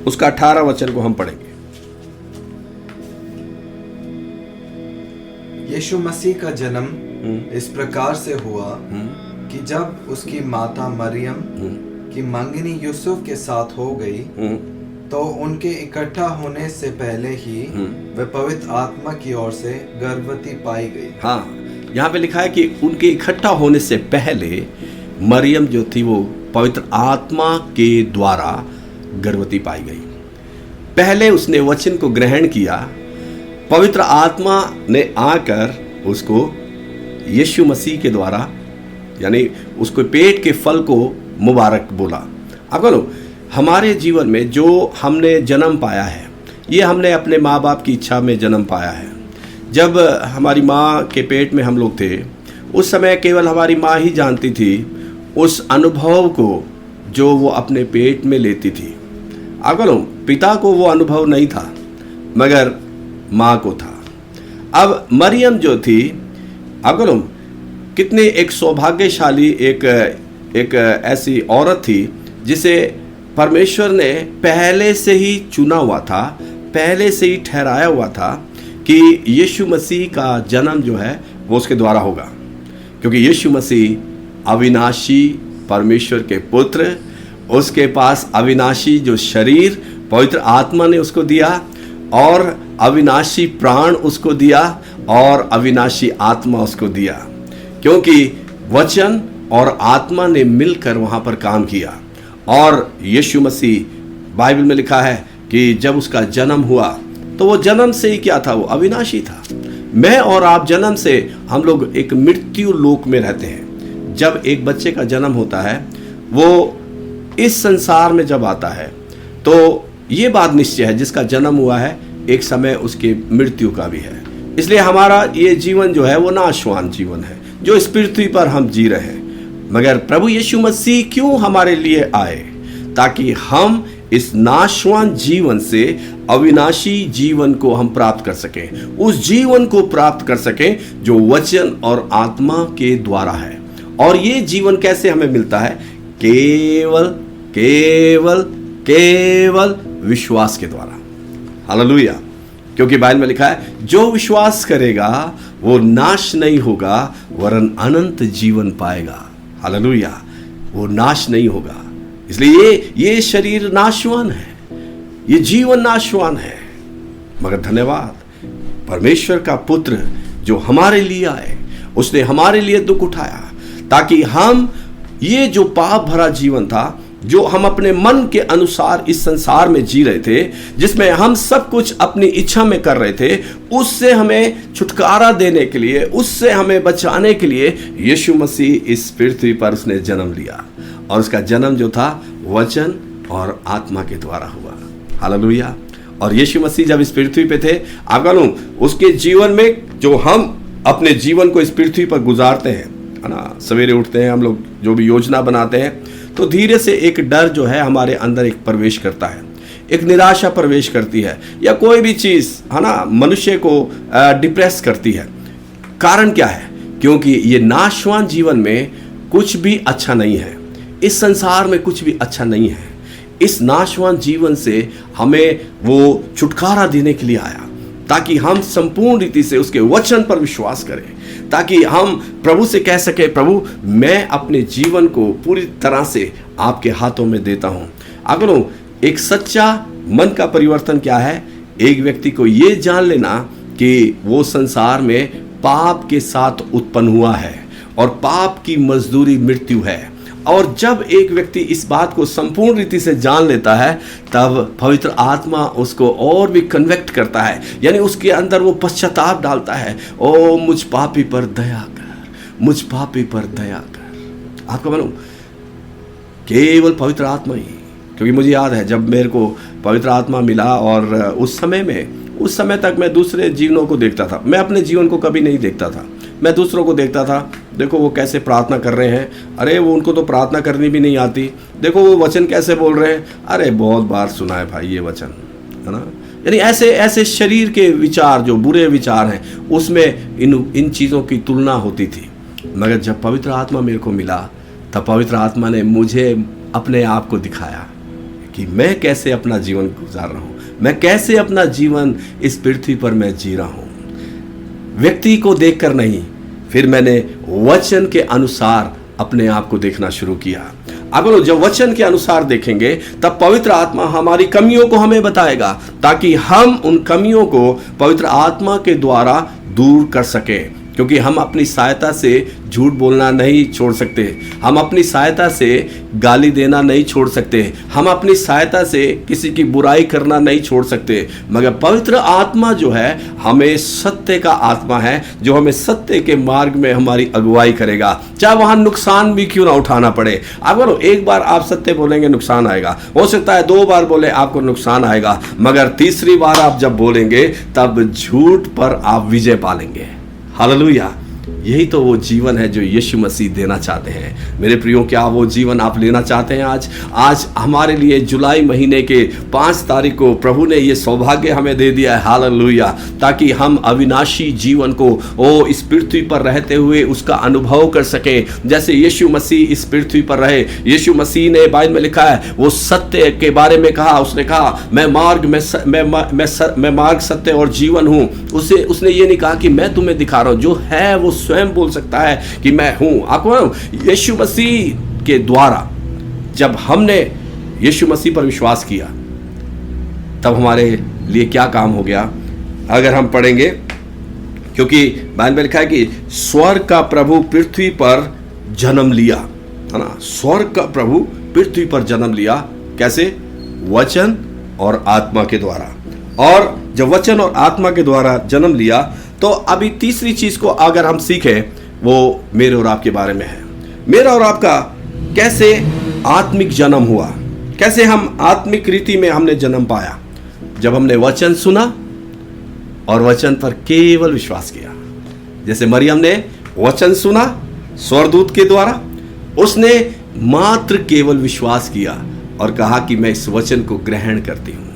उसका 18 वचन को हम पढ़ेंगे। यीशु मसीह का जन्म इस प्रकार से हुआ कि जब उसकी माता मरियम की मंगनी यूसुफ के साथ हो गई, तो उनके इकट्ठा होने से पहले ही वे पवित्र आत्मा की ओर से गर्भवती पाई गई। हाँ, यहाँ पे लिखा है कि उनके इकट्ठा होने से पहले मरियम जो थी वो पवित्र आत्मा के द्वारा गर्भवती पाई गई। पहले उसने वचन को ग्रहण किया, पवित्र आत्मा ने आकर उसको यीशु मसीह के द्वारा, यानी उसको पेट के फल को मुबारक बोला। अब बोलो, हमारे जीवन में जो हमने जन्म पाया है, ये हमने अपने माँ बाप की इच्छा में जन्म पाया है। जब हमारी माँ के पेट में हम लोग थे, उस समय केवल हमारी माँ ही जानती थी उस अनुभव को जो वो अपने पेट में लेती थी। अब बोलो, पिता को वो अनुभव नहीं था, मगर माँ को था। अब मरियम जो थी, अब बोलो कितने एक सौभाग्यशाली एक ऐसी औरत थी जिसे परमेश्वर ने पहले से ही चुना हुआ था, पहले से ही ठहराया हुआ था कि यीशु मसीह का जन्म जो है वो उसके द्वारा होगा। क्योंकि यीशु मसीह अविनाशी परमेश्वर के पुत्र, उसके पास अविनाशी जो शरीर पवित्र आत्मा ने उसको दिया, और अविनाशी प्राण उसको दिया, और अविनाशी आत्मा उसको दिया, क्योंकि वचन और आत्मा ने मिलकर वहाँ पर काम किया। और यीशु मसीह, बाइबल में लिखा है कि जब उसका जन्म हुआ तो वो जन्म से ही क्या था, वो अविनाशी था। मैं और आप जन्म से हम लोग एक मृत्यु लोक में रहते हैं। जब एक बच्चे का जन्म होता है, वो इस संसार में जब आता है, तो ये बात निश्चय है जिसका जन्म हुआ है एक समय उसकी मृत्यु का भी है। इसलिए हमारा ये जीवन जो है वो नाशवान जीवन है जो इस पृथ्वी पर हम जी रहे हैं। मगर प्रभु यीशु मसीह क्यों हमारे लिए आए? ताकि हम इस नाशवान जीवन से अविनाशी जीवन को हम प्राप्त कर सकें, उस जीवन को प्राप्त कर सकें जो वचन और आत्मा के द्वारा है। और ये जीवन कैसे हमें मिलता है? केवल केवल केवल विश्वास के द्वारा। हालेलुया। क्योंकि बाइबल में लिखा है, जो विश्वास करेगा वो नाश नहीं होगा वरन अनंत जीवन पाएगा। हालेलुया। वो नाश नहीं होगा। इसलिए ये शरीर नाशवान है, ये जीवन नाशवान है, मगर धन्यवाद परमेश्वर का पुत्र जो हमारे लिए आए, उसने हमारे लिए दुख उठाया ताकि हम ये जो पाप भरा जीवन था, जो हम अपने मन के अनुसार इस संसार में जी रहे थे, जिसमें हम सब कुछ अपनी इच्छा में कर रहे थे, उससे हमें छुटकारा देने के लिए, उससे हमें बचाने के लिए यीशु मसीह इस पृथ्वी पर उसने जन्म लिया। और उसका जन्म जो था वचन और आत्मा के द्वारा हुआ। हालेलुया। और यीशु मसीह जब इस पृथ्वी पे थे, आप कहूं उसके जीवन में जो हम अपने जीवन को इस पृथ्वी पर गुजारते हैं, है ना, सवेरे उठते हैं हम लोग, जो भी योजना बनाते हैं, तो धीरे से एक डर जो है हमारे अंदर एक प्रवेश करता है, एक निराशा प्रवेश करती है, या कोई भी चीज़, है ना, मनुष्य को डिप्रेस करती है। कारण क्या है? क्योंकि ये नाशवान जीवन में कुछ भी अच्छा नहीं है, इस संसार में कुछ भी अच्छा नहीं है। इस नाशवान जीवन से हमें वो छुटकारा देने के लिए आया ताकि हम संपूर्ण रीति से उसके वचन पर विश्वास करें, ताकि हम प्रभु से कह सके, प्रभु मैं अपने जीवन को पूरी तरह से आपके हाथों में देता हूँ। अगर एक सच्चा मन का परिवर्तन क्या है? एक व्यक्ति को ये जान लेना कि वो संसार में पाप के साथ उत्पन्न हुआ है और पाप की मजदूरी मृत्यु है। और जब एक व्यक्ति इस बात को संपूर्ण रीति से जान लेता है, तब पवित्र आत्मा उसको और भी कन्वेक्ट करता है, यानी उसके अंदर वो पश्चाताप डालता है, ओ मुझ पापी पर दया कर, मुझ पापी पर दया कर। आपको मालूम, केवल पवित्र आत्मा ही। क्योंकि मुझे याद है जब मेरे को पवित्र आत्मा मिला, और उस समय तक मैं दूसरे जीवनों को देखता था, मैं अपने जीवन को कभी नहीं देखता था। मैं दूसरों को देखता था, देखो वो कैसे प्रार्थना कर रहे हैं, अरे वो उनको तो प्रार्थना करनी भी नहीं आती, देखो वो वचन कैसे बोल रहे हैं, अरे बहुत बार सुना है भाई ये वचन, है ना। यानी ऐसे शरीर के विचार, जो बुरे विचार हैं, उसमें इन चीज़ों की तुलना होती थी। मगर जब पवित्र आत्मा मेरे को मिला, तब पवित्र आत्मा ने मुझे अपने आप को दिखाया कि मैं कैसे अपना जीवन गुजार रहा हूँ, मैं कैसे अपना जीवन इस पृथ्वी पर मैं जी रहा हूँ। व्यक्ति को देखकर नहीं, फिर मैंने वचन के अनुसार अपने आप को देखना शुरू किया। अगर जब वचन के अनुसार देखेंगे, तब पवित्र आत्मा हमारी कमियों को हमें बताएगा, ताकि हम उन कमियों को पवित्र आत्मा के द्वारा दूर कर सकें। क्योंकि हम अपनी सहायता से झूठ बोलना नहीं छोड़ सकते, हम अपनी सहायता से गाली देना नहीं छोड़ सकते, हम अपनी सहायता से किसी की बुराई करना नहीं छोड़ सकते। मगर पवित्र आत्मा जो है, हमें सत्य का आत्मा है, जो हमें सत्य के मार्ग में हमारी अगुवाई करेगा, चाहे वहाँ नुकसान भी क्यों ना उठाना पड़े। अगर एक बार आप सत्य बोलेंगे नुकसान आएगा, हो सकता है 2 बार बोले आपको नुकसान आएगा, मगर तीसरी बार आप जब बोलेंगे तब झूठ पर आप विजय पालेंगे। हालेलुया। यही तो वो जीवन है जो यीशु मसीह देना चाहते हैं। मेरे प्रियो, क्या वो जीवन आप लेना चाहते हैं? आज हमारे लिए जुलाई महीने के 5 तारीख को प्रभु ने ये सौभाग्य हमें दे दिया है। हालेलुया। ताकि हम अविनाशी जीवन को इस पृथ्वी पर रहते हुए उसका अनुभव कर सकें, जैसे यीशु मसीह इस पृथ्वी पर रहे। यीशु मसीह ने बाइबल में लिखा है, वो सत्य के बारे में कहा, उसने कहा मैं मार्ग, सत्य और जीवन हूँ। उसने ये नहीं कहा कि मैं तुम्हें दिखा रहा हूँ, जो है वो स्वयं बोल सकता है कि मैं हूं। आपको यीशु मसीह के द्वारा जब हमने यीशु मसीह पर विश्वास किया तब हमारे लिए क्या काम हो गया, अगर हम पढ़ेंगे, क्योंकि बाइबल में लिखा है कि स्वर्ग का प्रभु पृथ्वी पर जन्म लिया, है ना। स्वर्ग का प्रभु पृथ्वी पर जन्म लिया, कैसे? वचन और आत्मा के द्वारा। और जब वचन और आत्मा के द्वारा जन्म लिया तो अभी तीसरी चीज को अगर हम सीखें वो मेरे और आपके बारे में है। मेरा और आपका कैसे आत्मिक जन्म हुआ, कैसे हम आत्मिक रीति में हमने जन्म पाया। जब हमने वचन सुना और वचन पर केवल विश्वास किया। जैसे मरियम ने वचन सुना स्वर्गदूत के द्वारा, उसने मात्र केवल विश्वास किया और कहा कि मैं इस वचन को ग्रहण करती हूं।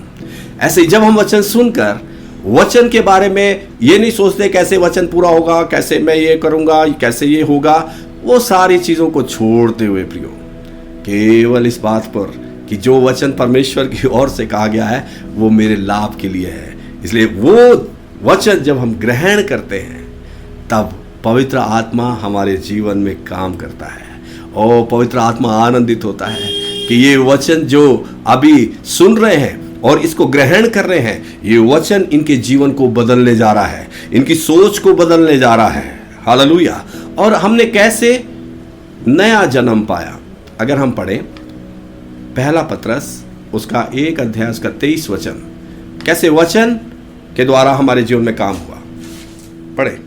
ऐसे ही जब हम वचन सुनकर वचन के बारे में ये नहीं सोचते कैसे वचन पूरा होगा, कैसे मैं ये करूंगा, कैसे ये होगा, वो सारी चीजों को छोड़ते हुए प्रियो केवल इस बात पर कि जो वचन परमेश्वर की ओर से कहा गया है वो मेरे लाभ के लिए है। इसलिए वो वचन जब हम ग्रहण करते हैं तब पवित्र आत्मा हमारे जीवन में काम करता है और पवित्र आत्मा आनंदित होता है कि ये वचन जो अभी सुन रहे हैं और इसको ग्रहण कर रहे हैं, ये वचन इनके जीवन को बदलने जा रहा है, इनकी सोच को बदलने जा रहा है। हालेलुया। और हमने कैसे नया जन्म पाया, अगर हम पढ़ें पहला पत्रस उसका 1 अध्याय उसका 23 वचन, कैसे वचन के द्वारा हमारे जीवन में काम हुआ। पढ़े।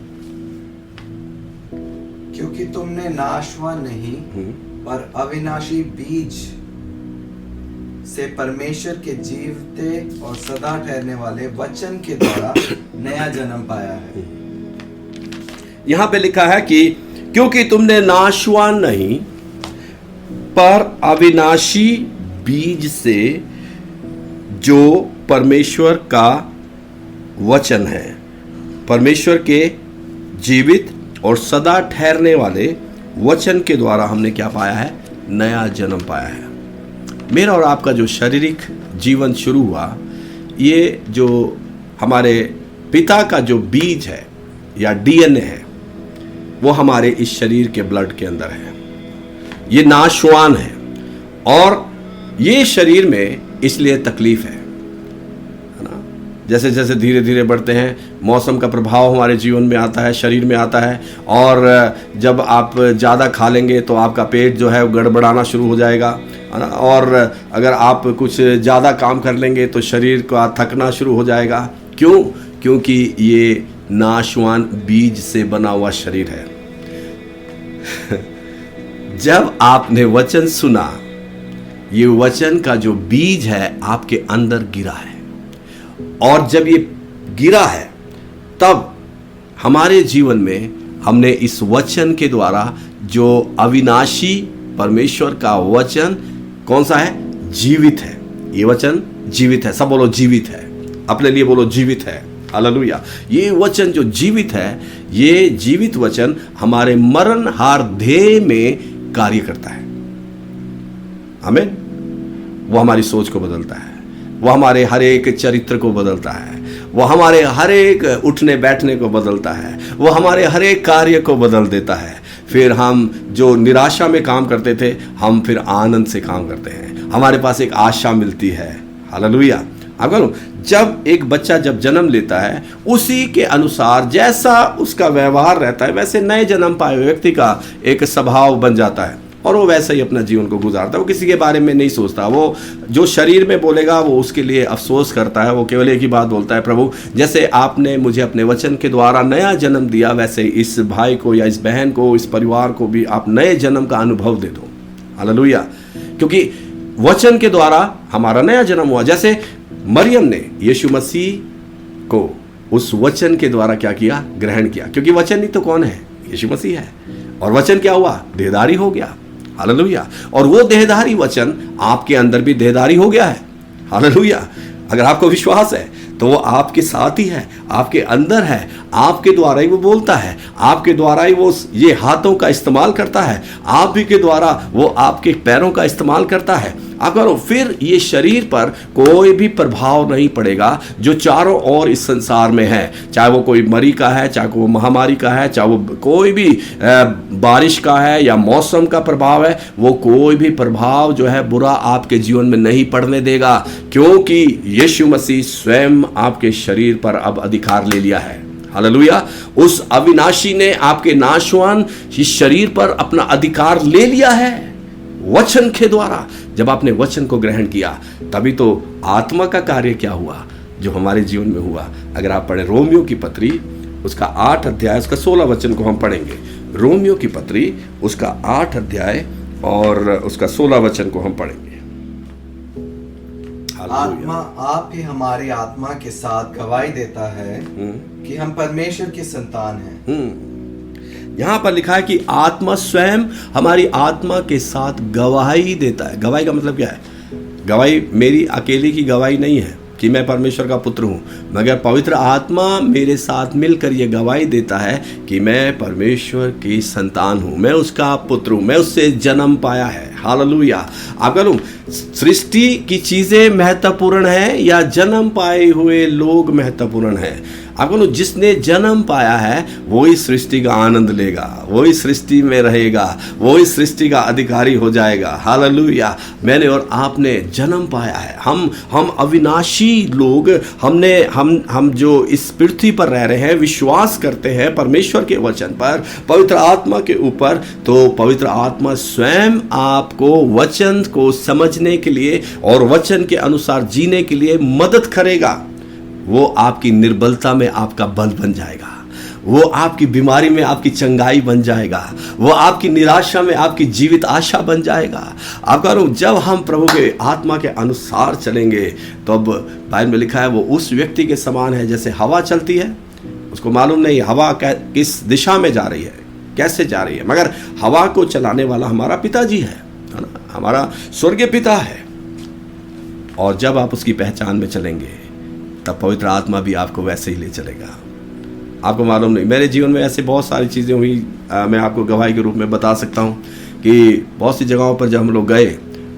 क्योंकि तुमने नाशवान नहीं पर अविनाशी बीज से परमेश्वर के जीवते और सदा ठहरने वाले वचन के द्वारा नया जन्म पाया है। यहां पे लिखा है कि क्योंकि तुमने नाशवान नहीं पर अविनाशी बीज से जो परमेश्वर का वचन है, परमेश्वर के जीवित और सदा ठहरने वाले वचन के द्वारा हमने क्या पाया है? नया जन्म पाया है। मेरा और आपका जो शारीरिक जीवन शुरू हुआ, ये जो हमारे पिता का जो बीज है या डीएनए है वो हमारे इस शरीर के ब्लड के अंदर है। ये नाशवान है और ये शरीर में इसलिए तकलीफ है ना। जैसे जैसे धीरे धीरे बढ़ते हैं, मौसम का प्रभाव हमारे जीवन में आता है, शरीर में आता है, और जब आप ज़्यादा खा लेंगे तो आपका पेट जो है वो गड़बड़ाना शुरू हो जाएगा, है ना। और अगर आप कुछ ज़्यादा काम कर लेंगे तो शरीर का थकना शुरू हो जाएगा। क्यों? क्योंकि ये नाशवान बीज से बना हुआ शरीर है। जब आपने वचन सुना, ये वचन का जो बीज है आपके अंदर गिरा है, और जब ये गिरा है तब हमारे जीवन में हमने इस वचन के द्वारा जो अविनाशी परमेश्वर का वचन कौन सा है? जीवित है। ये वचन जीवित है। सब बोलो जीवित है, अपने लिए बोलो जीवित है। हालेलुया। ये वचन जो जीवित है, ये जीवित वचन हमारे मरणहार देह में कार्य करता है। आमीन। वो हमारी सोच को बदलता है, वो हमारे हर एक चरित्र को बदलता है, वो हमारे हर एक उठने बैठने को बदलता है, वो हमारे हर एक कार्य को बदल देता है। फिर हम जो निराशा में काम करते थे, हम फिर आनंद से काम करते हैं। हमारे पास एक आशा मिलती है। हालेलुया। अब जब एक बच्चा जब जन्म लेता है, उसी के अनुसार जैसा उसका व्यवहार रहता है वैसे नए जन्म पाए हुए व्यक्ति का एक स्वभाव बन जाता है और वो वैसे ही अपना जीवन को गुजारता है। वो किसी के बारे में नहीं सोचता। वो जो शरीर में बोलेगा वो उसके लिए अफसोस करता है। वो केवल एक ही बात बोलता है, प्रभु जैसे आपने मुझे अपने वचन के द्वारा नया जन्म दिया, वैसे इस भाई को या इस बहन को, इस परिवार को भी आप नए जन्म का अनुभव दे दो। हालेलुया। क्योंकि वचन के द्वारा हमारा नया जन्म हुआ। जैसे मरियम ने यीशु मसीह को उस वचन के द्वारा क्या किया? ग्रहण किया। क्योंकि वचन ही तो कौन है? यीशु मसीह है। और वचन क्या हुआ? देहधारी हो गया। हालेलुया। और वो देहधारी वचन आपके अंदर भी देहधारी हो गया है। हालेलुया। अगर आपको विश्वास है तो वो आपके साथ ही है, आपके अंदर है, आपके द्वारा ही वो बोलता है, आपके द्वारा ही वो ये हाथों का इस्तेमाल करता है, आप ही के द्वारा वो आपके पैरों का इस्तेमाल करता है। आप करो, फिर ये शरीर पर कोई भी प्रभाव नहीं पड़ेगा जो चारों ओर इस संसार में है, चाहे वो कोई मरी का है, चाहे वो महामारी का है, चाहे वो कोई भी बारिश का है या मौसम का प्रभाव है, वो कोई भी प्रभाव जो है बुरा आपके जीवन में नहीं पड़ने देगा, क्योंकि यीशु मसीह स्वयं आपके शरीर पर अब अधिकार ले लिया है। हालेलुया। उस अविनाशी ने आपके नाशवान इस शरीर पर अपना अधिकार ले लिया है वचन के द्वारा। जब आपने वचन को ग्रहण किया तभी तो आत्मा का कार्य क्या हुआ जो हमारे जीवन में हुआ। अगर आप पढ़े रोमियो की पत्री उसका 8 अध्याय उसका 16 वचन को हम पढ़ेंगे। रोमियो की पत्री उसका 8 अध्याय और उसका 16 वचन को हम पढ़ेंगे। आत्मा आप ही हमारी आत्मा के साथ गवाही देता है कि हम परमेश्वर की संतान हैं। यहां पर लिखा है कि आत्मा स्वयं हमारी आत्मा के साथ गवाही देता है। गवाही का मतलब क्या है? गवाही मेरी अकेली की गवाही नहीं है कि मैं परमेश्वर का पुत्र हूं, मगर पवित्र आत्मा मेरे साथ मिलकर यह गवाही देता है कि मैं परमेश्वर की संतान हूं, मैं उसका पुत्र हूं, मैं उससे जन्म पाया है। हालेलुया। आप कह लूं, सृष्टि की चीजें महत्वपूर्ण हैं या जन्म पाए हुए लोग महत्वपूर्ण हैं? आप कह जिसने जन्म पाया है वो ही सृष्टि का आनंद लेगा, वो ही सृष्टि में रहेगा, वो ही सृष्टि का अधिकारी हो जाएगा। हालेलुया। मैंने और आपने जन्म पाया है। हम अविनाशी लोग, हम जो इस पृथ्वी पर रह रहे हैं, विश्वास करते हैं परमेश्वर के वचन पर, पवित्र आत्मा के ऊपर, तो पवित्र आत्मा स्वयं आपको वचन को समझने के लिए और वचन के अनुसार जीने के लिए मदद करेगा। वो आपकी निर्बलता में आपका बल बन जाएगा, वो आपकी बीमारी में आपकी चंगाई बन जाएगा, वो आपकी निराशा में आपकी जीवित आशा बन जाएगा। आप कह रहे हो, जब हम प्रभु के आत्मा के अनुसार चलेंगे तो अब बाइबल में लिखा है वो उस व्यक्ति के समान है जैसे हवा चलती है। उसको मालूम नहीं हवा किस दिशा में जा रही है, कैसे जा रही है, मगर हवा को चलाने वाला हमारा पिताजी है ना, हमारा स्वर्गीय पिता है। और जब आप उसकी पहचान में चलेंगे तब पवित्र आत्मा भी आपको वैसे ही ले चलेगा। आपको मालूम नहीं, मेरे जीवन में ऐसे बहुत सारी चीज़ें हुई, मैं आपको गवाही के रूप में बता सकता हूँ कि बहुत सी जगहों पर जब हम लोग गए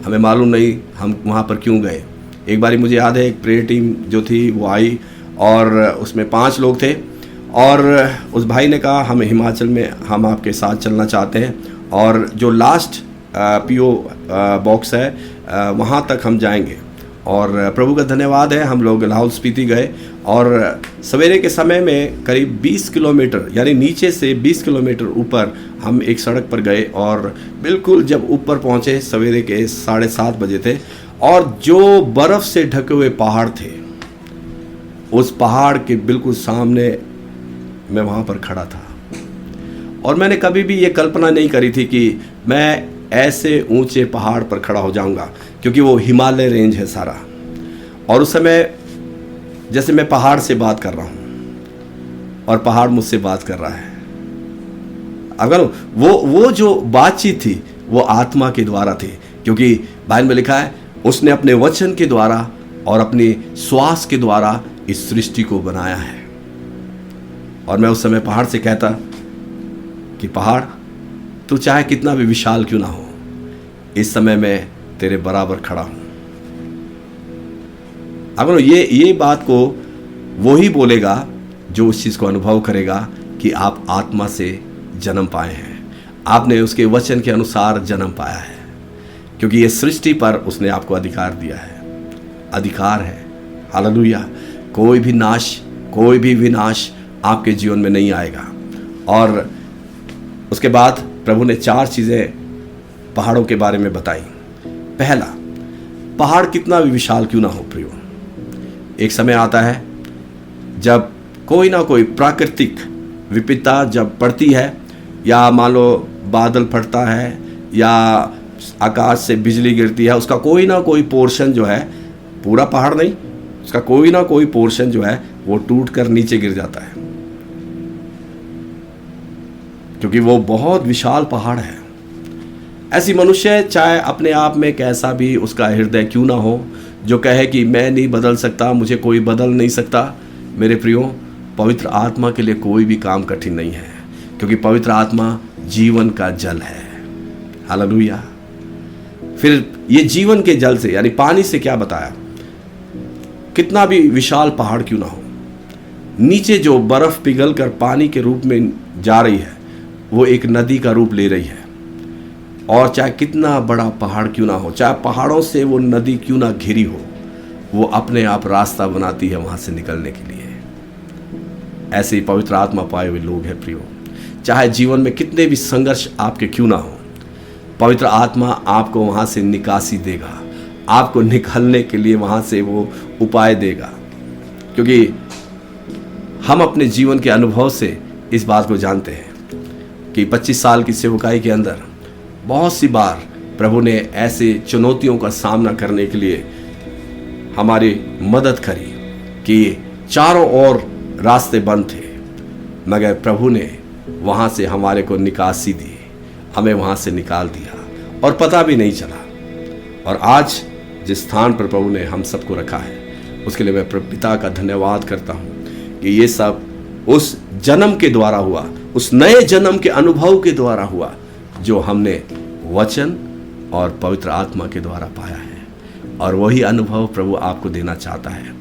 हमें मालूम नहीं हम वहाँ पर क्यों गए। एक बारी मुझे याद है, एक प्रेयर टीम जो थी वो आई और उसमें 5 लोग थे और उस भाई ने कहा हम हिमाचल में हम आपके साथ चलना चाहते हैं और जो लास्ट PO बॉक्स है वहाँ तक हम जाएंगे। और प्रभु का धन्यवाद है, हम लोग लाहौल स्पीति गए और सवेरे के समय में करीब 20 किलोमीटर यानी नीचे से 20 किलोमीटर ऊपर हम एक सड़क पर गए और बिल्कुल जब ऊपर पहुँचे सवेरे के 7:30 बजे थे और जो बर्फ़ से ढके हुए पहाड़ थे, उस पहाड़ के बिल्कुल सामने मैं वहाँ पर खड़ा था और मैंने कभी भी ये कल्पना नहीं करी थी कि मैं ऐसे ऊंचे पहाड़ पर खड़ा हो जाऊंगा, क्योंकि वो हिमालय रेंज है सारा। और उस समय जैसे मैं पहाड़ से बात कर रहा हूं और पहाड़ मुझसे बात कर रहा है। अगर वो जो बातचीत थी वो आत्मा के द्वारा थी, क्योंकि बाइबल में लिखा है उसने अपने वचन के द्वारा और अपनी श्वास के द्वारा इस सृष्टि को बनाया है। और मैं उस समय पहाड़ से कहता कि पहाड़ तू चाहे कितना भी विशाल क्यों ना हो, इस समय मैं तेरे बराबर खड़ा हूं। अगर ये बात को वो ही बोलेगा जो उस चीज को अनुभव करेगा कि आप आत्मा से जन्म पाए हैं, आपने उसके वचन के अनुसार जन्म पाया है, क्योंकि ये सृष्टि पर उसने आपको अधिकार दिया है, अधिकार है। हालेलुया। कोई भी नाश, कोई भी विनाश आपके जीवन में नहीं आएगा। और उसके बाद प्रभु ने 4 चीज़ें पहाड़ों के बारे में बताई। पहला, पहाड़ कितना भी विशाल क्यों ना हो प्रियो, एक समय आता है जब कोई ना कोई प्राकृतिक विपत्ता जब पड़ती है, या मान लो बादल फटता है या आकाश से बिजली गिरती है, उसका कोई ना कोई पोर्शन जो है, पूरा पहाड़ नहीं, उसका कोई ना कोई पोर्शन जो है वो टूट कर नीचे गिर जाता है, क्योंकि वो बहुत विशाल पहाड़ है। ऐसी मनुष्य चाहे अपने आप में कैसा भी उसका हृदय क्यों ना हो, जो कहे कि मैं नहीं बदल सकता, मुझे कोई बदल नहीं सकता, मेरे प्रियो, पवित्र आत्मा के लिए कोई भी काम कठिन नहीं है, क्योंकि पवित्र आत्मा जीवन का जल है। हालेलुया। फिर ये जीवन के जल से यानी पानी से क्या बताया, कितना भी विशाल पहाड़ क्यों ना हो, नीचे जो बर्फ पिघल कर पानी के रूप में जा रही है वो एक नदी का रूप ले रही है। और चाहे कितना बड़ा पहाड़ क्यों ना हो, चाहे पहाड़ों से वो नदी क्यों ना घिरी हो, वो अपने आप रास्ता बनाती है वहां से निकलने के लिए। ऐसे ही पवित्र आत्मा पाए हुए लोग हैं प्रियो, चाहे जीवन में कितने भी संघर्ष आपके क्यों ना हो, पवित्र आत्मा आपको वहां से निकासी देगा, आपको निकलने के लिए वहां से वो उपाय देगा। क्योंकि हम अपने जीवन के अनुभव से इस बात को जानते हैं कि 25 साल की सेवकाई के अंदर बहुत सी बार प्रभु ने ऐसे चुनौतियों का सामना करने के लिए हमारी मदद करी कि चारों ओर रास्ते बंद थे, मगर प्रभु ने वहाँ से हमारे को निकासी दी, हमें वहाँ से निकाल दिया और पता भी नहीं चला। और आज जिस स्थान पर प्रभु ने हम सबको रखा है, उसके लिए मैं पिता का धन्यवाद करता हूँ कि ये सब उस जन्म के द्वारा हुआ, उस नए जन्म के अनुभव के द्वारा हुआ जो हमने वचन और पवित्र आत्मा के द्वारा पाया है। और वही अनुभव प्रभु आपको देना चाहता है।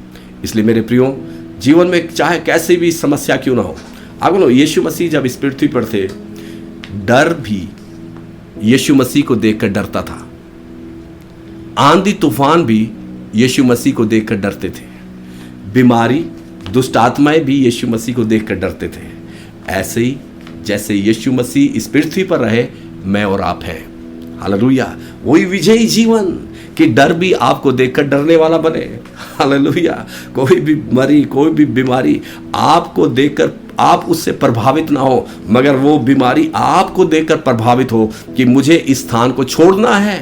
इसलिए मेरे प्रियो, जीवन में चाहे कैसी भी समस्या क्यों ना हो, आप बोलो यीशु मसीह जब इस पृथ्वी पर थे, डर भी यीशु मसीह को देखकर डरता था, आंधी तूफान भी यीशु मसीह को देखकर डरते थे, बीमारी दुष्ट आत्माएं भी यीशु मसीह को देखकर डरते थे। ऐसे ही जैसे यीशु मसीह इस पृथ्वी पर रहे, मैं और आप हैं। हालेलुया। वही विजयी जीवन कि डर भी आपको देखकर डरने वाला बने। हालेलुया। कोई भी मरी, कोई भी बीमारी आपको देखकर आप उससे प्रभावित ना हो, मगर वो बीमारी आपको देखकर प्रभावित हो कि मुझे इस स्थान को छोड़ना है।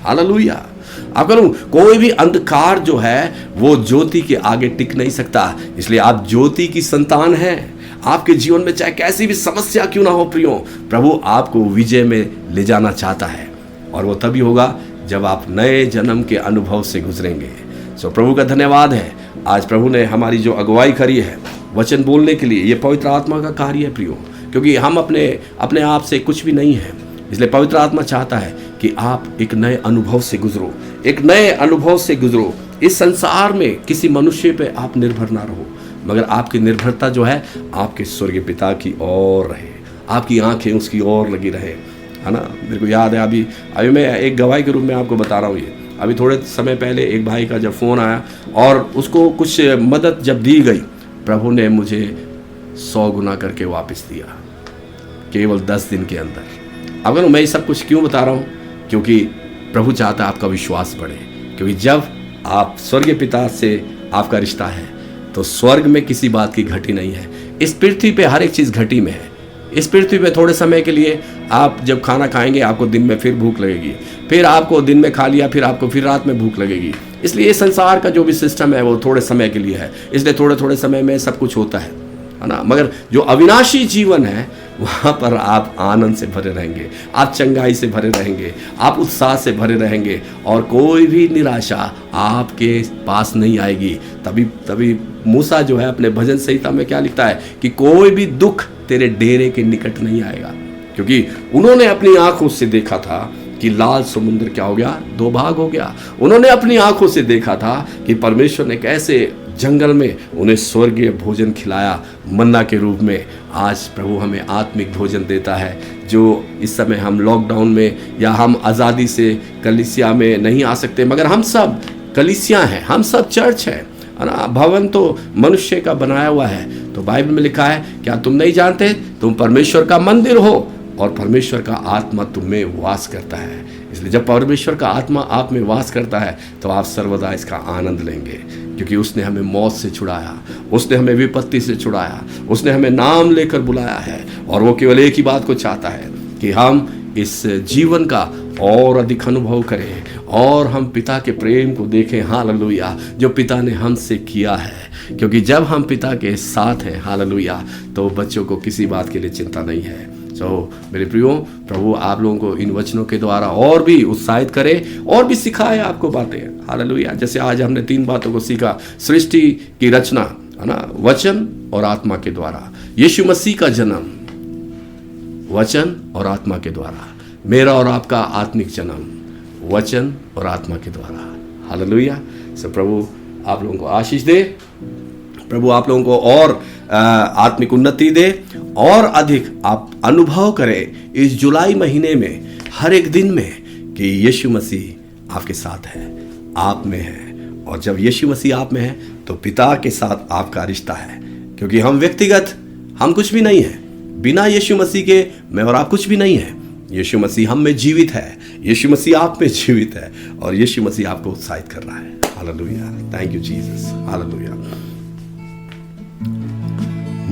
हालेलुया। आप करूं, कोई भी अंधकार जो है वो ज्योति के आगे टिक नहीं सकता। इसलिए आप ज्योति की संतान हैं। आपके जीवन में चाहे कैसी भी समस्या क्यों ना हो प्रियो, प्रभु आपको विजय में ले जाना चाहता है। और वो तभी होगा जब आप नए जन्म के अनुभव से गुजरेंगे। सो प्रभु का धन्यवाद है, आज प्रभु ने हमारी जो अगुवाई करी है वचन बोलने के लिए, ये पवित्र आत्मा का कार्य है प्रियो। क्योंकि हम अपने आप से कुछ भी नहीं है, इसलिए पवित्र आत्मा चाहता है कि आप एक नए अनुभव से गुजरो, एक नए अनुभव से गुजरो। इस संसार में किसी मनुष्य पे आप निर्भर ना रहो, मगर आपकी निर्भरता जो है आपके स्वर्गीय पिता की ओर रहे, आपकी आंखें उसकी ओर लगी रहे, है ना। मेरे को याद है, अभी मैं एक गवाही के रूप में आपको बता रहा हूँ। ये अभी थोड़े समय पहले एक भाई का जब फ़ोन आया और उसको कुछ मदद जब दी गई, प्रभु ने मुझे 100 गुना करके वापस दिया, केवल 10 दिन के अंदर। अगर मैं ये सब कुछ क्यों बता रहा हूँ, क्योंकि प्रभु चाहता है आपका विश्वास बढ़े। क्योंकि जब आप स्वर्गीय पिता से आपका रिश्ता है तो स्वर्ग में किसी बात की घटी नहीं है। इस पृथ्वी पे हर एक चीज़ घटी में है। इस पृथ्वी पे थोड़े समय के लिए आप जब खाना खाएंगे, आपको दिन में फिर भूख लगेगी, फिर आपको दिन में खा लिया, फिर आपको फिर रात में भूख लगेगी। इसलिए ये संसार का जो भी सिस्टम है वो थोड़े समय के लिए है, इसलिए थोड़े थोड़े समय में सब कुछ होता है ना। मगर जो अविनाशी जीवन है वहाँ पर आप आनंद से भरे रहेंगे, आप चंगाई से भरे रहेंगे, आप उत्साह से भरे रहेंगे और कोई भी निराशा आपके पास नहीं आएगी। तभी मूसा जो है अपने भजन संहिता में क्या लिखता है कि कोई भी दुख तेरे डेरे के निकट नहीं आएगा, क्योंकि उन्होंने अपनी आंखों से देखा था कि लाल समुद्र क्या हो गया, 2 भाग हो गया। उन्होंने अपनी आंखों से देखा था कि परमेश्वर ने कैसे जंगल में उन्हें स्वर्गीय भोजन खिलाया मन्ना के रूप में। आज प्रभु हमें आत्मिक भोजन देता है, जो इस समय हम लॉकडाउन में या हम आज़ादी से कलीसिया में नहीं आ सकते, मगर हम सब कलीसिया हैं, हम सब चर्च है ना। भवन तो मनुष्य का बनाया हुआ है। तो बाइबल में लिखा है, क्या तुम नहीं जानते तुम परमेश्वर का मंदिर हो और परमेश्वर का आत्मा तुम में वास करता है। इसलिए जब परमेश्वर का आत्मा आप में वास करता है तो आप सर्वदा इसका आनंद लेंगे, क्योंकि उसने हमें मौत से छुड़ाया, उसने हमें विपत्ति से छुड़ाया, उसने हमें नाम लेकर बुलाया है। और वो केवल एक ही बात को चाहता है कि हम इस जीवन का और अधिक अनुभव करें और हम पिता के प्रेम को देखें। हालेलुया, जो पिता ने हमसे किया है। क्योंकि जब हम पिता के साथ हैं, हालेलुया, तो बच्चों को किसी बात के लिए चिंता नहीं है। मेरे प्रियो, प्रभु आप लोगों को इन वचनों के द्वारा और भी उत्साहित करे और भी सिखाए आपको बातें। हालेलुया। जैसे आज हमने 3 बातों को सीखा, सृष्टि की रचना, है ना, वचन और आत्मा के द्वारा, यीशु मसीह का जन्म वचन और आत्मा के द्वारा, मेरा और आपका आत्मिक जन्म वचन और आत्मा के द्वारा। हालेलुया। सो प्रभु आप लोगों को आशीष दे, प्रभु आप लोगों को और आत्मिक उन्नति दे और अधिक आप अनुभव करें इस जुलाई महीने में, हर एक दिन में, कि यीशु मसीह आपके साथ है, आप में है। और जब यीशु मसीह आप में है तो पिता के साथ आपका रिश्ता है, क्योंकि हम व्यक्तिगत हम कुछ भी नहीं है, बिना यीशु मसीह के मैं और आप कुछ भी नहीं है। यीशु मसीह हम में जीवित है, यीशु मसीह आप में जीवित है और यीशु मसीह आपको उत्साहित कर रहा है। Hallelujah. Thank you Jesus. Hallelujah.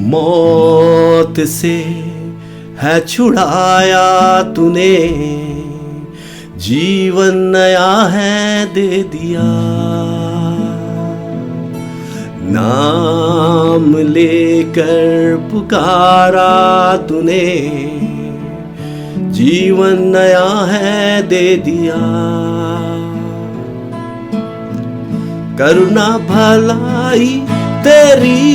मौत से है छुड़ाया तूने, जीवन नया है दे दिया, नाम लेकर पुकारा तूने, जीवन नया है दे दिया, करुणा भलाई तेरी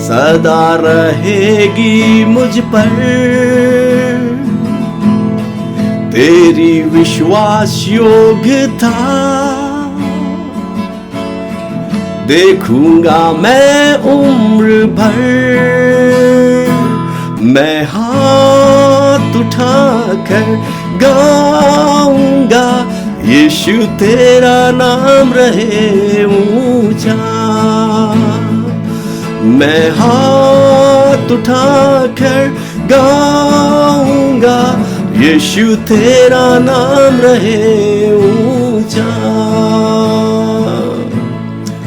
सदा रहेगी मुझ पर, तेरी विश्वास योग्यता देखूंगा मैं उम्र भर, मैं हाथ उठाकर गाऊंगा, यीशु तेरा नाम रहे ऊंचा, मैं हाथ उठाकर गाऊंगा, यीशु तेरा नाम रहे ऊंचा।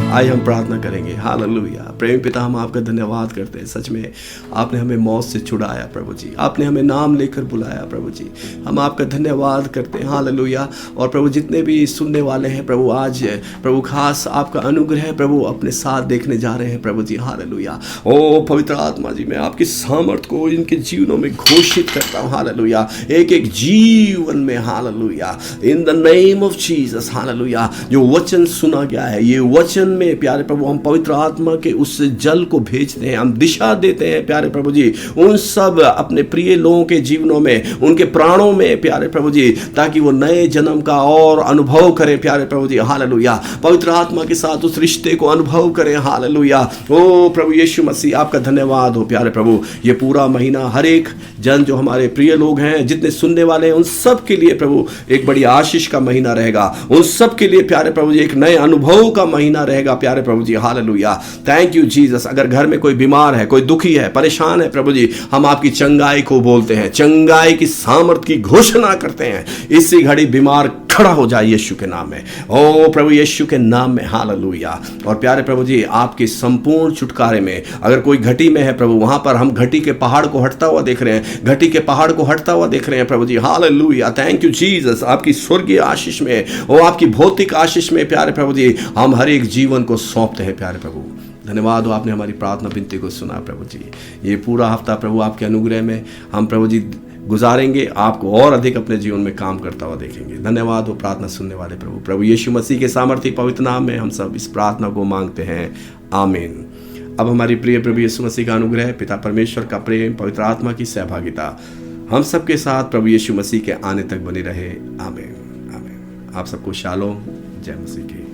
आइए हम प्रार्थना करेंगे। हालेलुया। प्रेमी पिता, हम आपका धन्यवाद करते हैं। सच में आपने हमें मौत से छुड़ाया प्रभु जी, आपने हमें नाम लेकर बुलाया प्रभु जी, हम आपका धन्यवाद करते हैं। हालेलुया। और प्रभु जितने भी सुनने वाले हैं प्रभु, आज प्रभु खास आपका अनुग्रह प्रभु अपने साथ देखने जा रहे हैं प्रभु जी। हालेलुया। ओ पवित्र आत्मा जी, मैं आपकी सामर्थ को इनके जीवनों में घोषित करता हूँ। हालेलुया। एक एक जीवन में, hallelujah, in the name of Jesus. Hallelujah. जो वचन सुना गया है, ये वचन में प्यारे प्रभु हम पवित्र आत्मा के उस जल को भेजते हैं, हम दिशा देते हैं प्यारे प्रभु जी उन सब अपने प्रिय लोगों के जीवनों में, उनके प्राणों में प्यारे प्रभु जी, ताकि वो नए जन्म का और अनुभव करें प्यारे प्रभु जी। हालेलुया। पवित्र आत्मा के साथ उस रिश्ते को अनुभव करें। हालेलुया। ओ प्रभु यीशु मसीह, आपका धन्यवाद हो प्यारे प्रभु। ये पूरा महीना हर एक जन जो हमारे प्रिय लोग हैं, जितने सुनने वाले हैं, उन सब के लिए प्रभु एक बड़ी आशीष का महीना रहेगा, उन सब के लिए प्यारे प्रभु जी एक नए अनुभव का महीना रहेगा प्यारे प्रभु जी। हालेलुया। Thank you Jesus. अगर घर में कोई बीमार है, कोई दुखी है, परेशान है प्रभु जी, हम आपकी चंगाई को बोलते हैं, चंगाई की सामर्थ की घोषणा करते हैं। इसी घड़ी बीमार खड़ा हो जाए यीशु के नाम में, ओ प्रभु यीशु के नाम में। हालेलुया। और प्यारे प्रभु जी, आपके संपूर्ण छुटकारे में अगर कोई घटी में है प्रभु, वहां पर हम घटी के पहाड़ को हटता हुआ देख रहे हैं, घटी के पहाड़ को हटता हुआ देख रहे हैं प्रभु जी। हालेलुया। Thank you Jesus. आपकी स्वर्गीय आशीष में, ओ आपकी भौतिक आशीष में प्यारे प्रभु जी, हम हर एक जीवन को सौंपते हैं प्यारे प्रभु। धन्यवाद हो, आपने हमारी प्रार्थना विनती को सुना प्रभु जी। ये पूरा हफ्ता प्रभु आपके अनुग्रह में हम प्रभु जी गुजारेंगे, आपको और अधिक अपने जीवन में काम करता हुआ देखेंगे। धन्यवाद हो प्रार्थना सुनने वाले प्रभु। प्रभु यीशु मसीह के सामर्थ्य पवित्र नाम में हम सब इस प्रार्थना को मांगते हैं, आमीन। अब हमारी प्रिय प्रभु यीशु मसीह का अनुग्रह, पिता परमेश्वर का प्रेम, पवित्र आत्मा की सहभागिता हम सबके साथ प्रभु यीशु मसीह के आने तक बनी रहे, आमीन आमीन। आप सबको शालोम, जय मसीह की।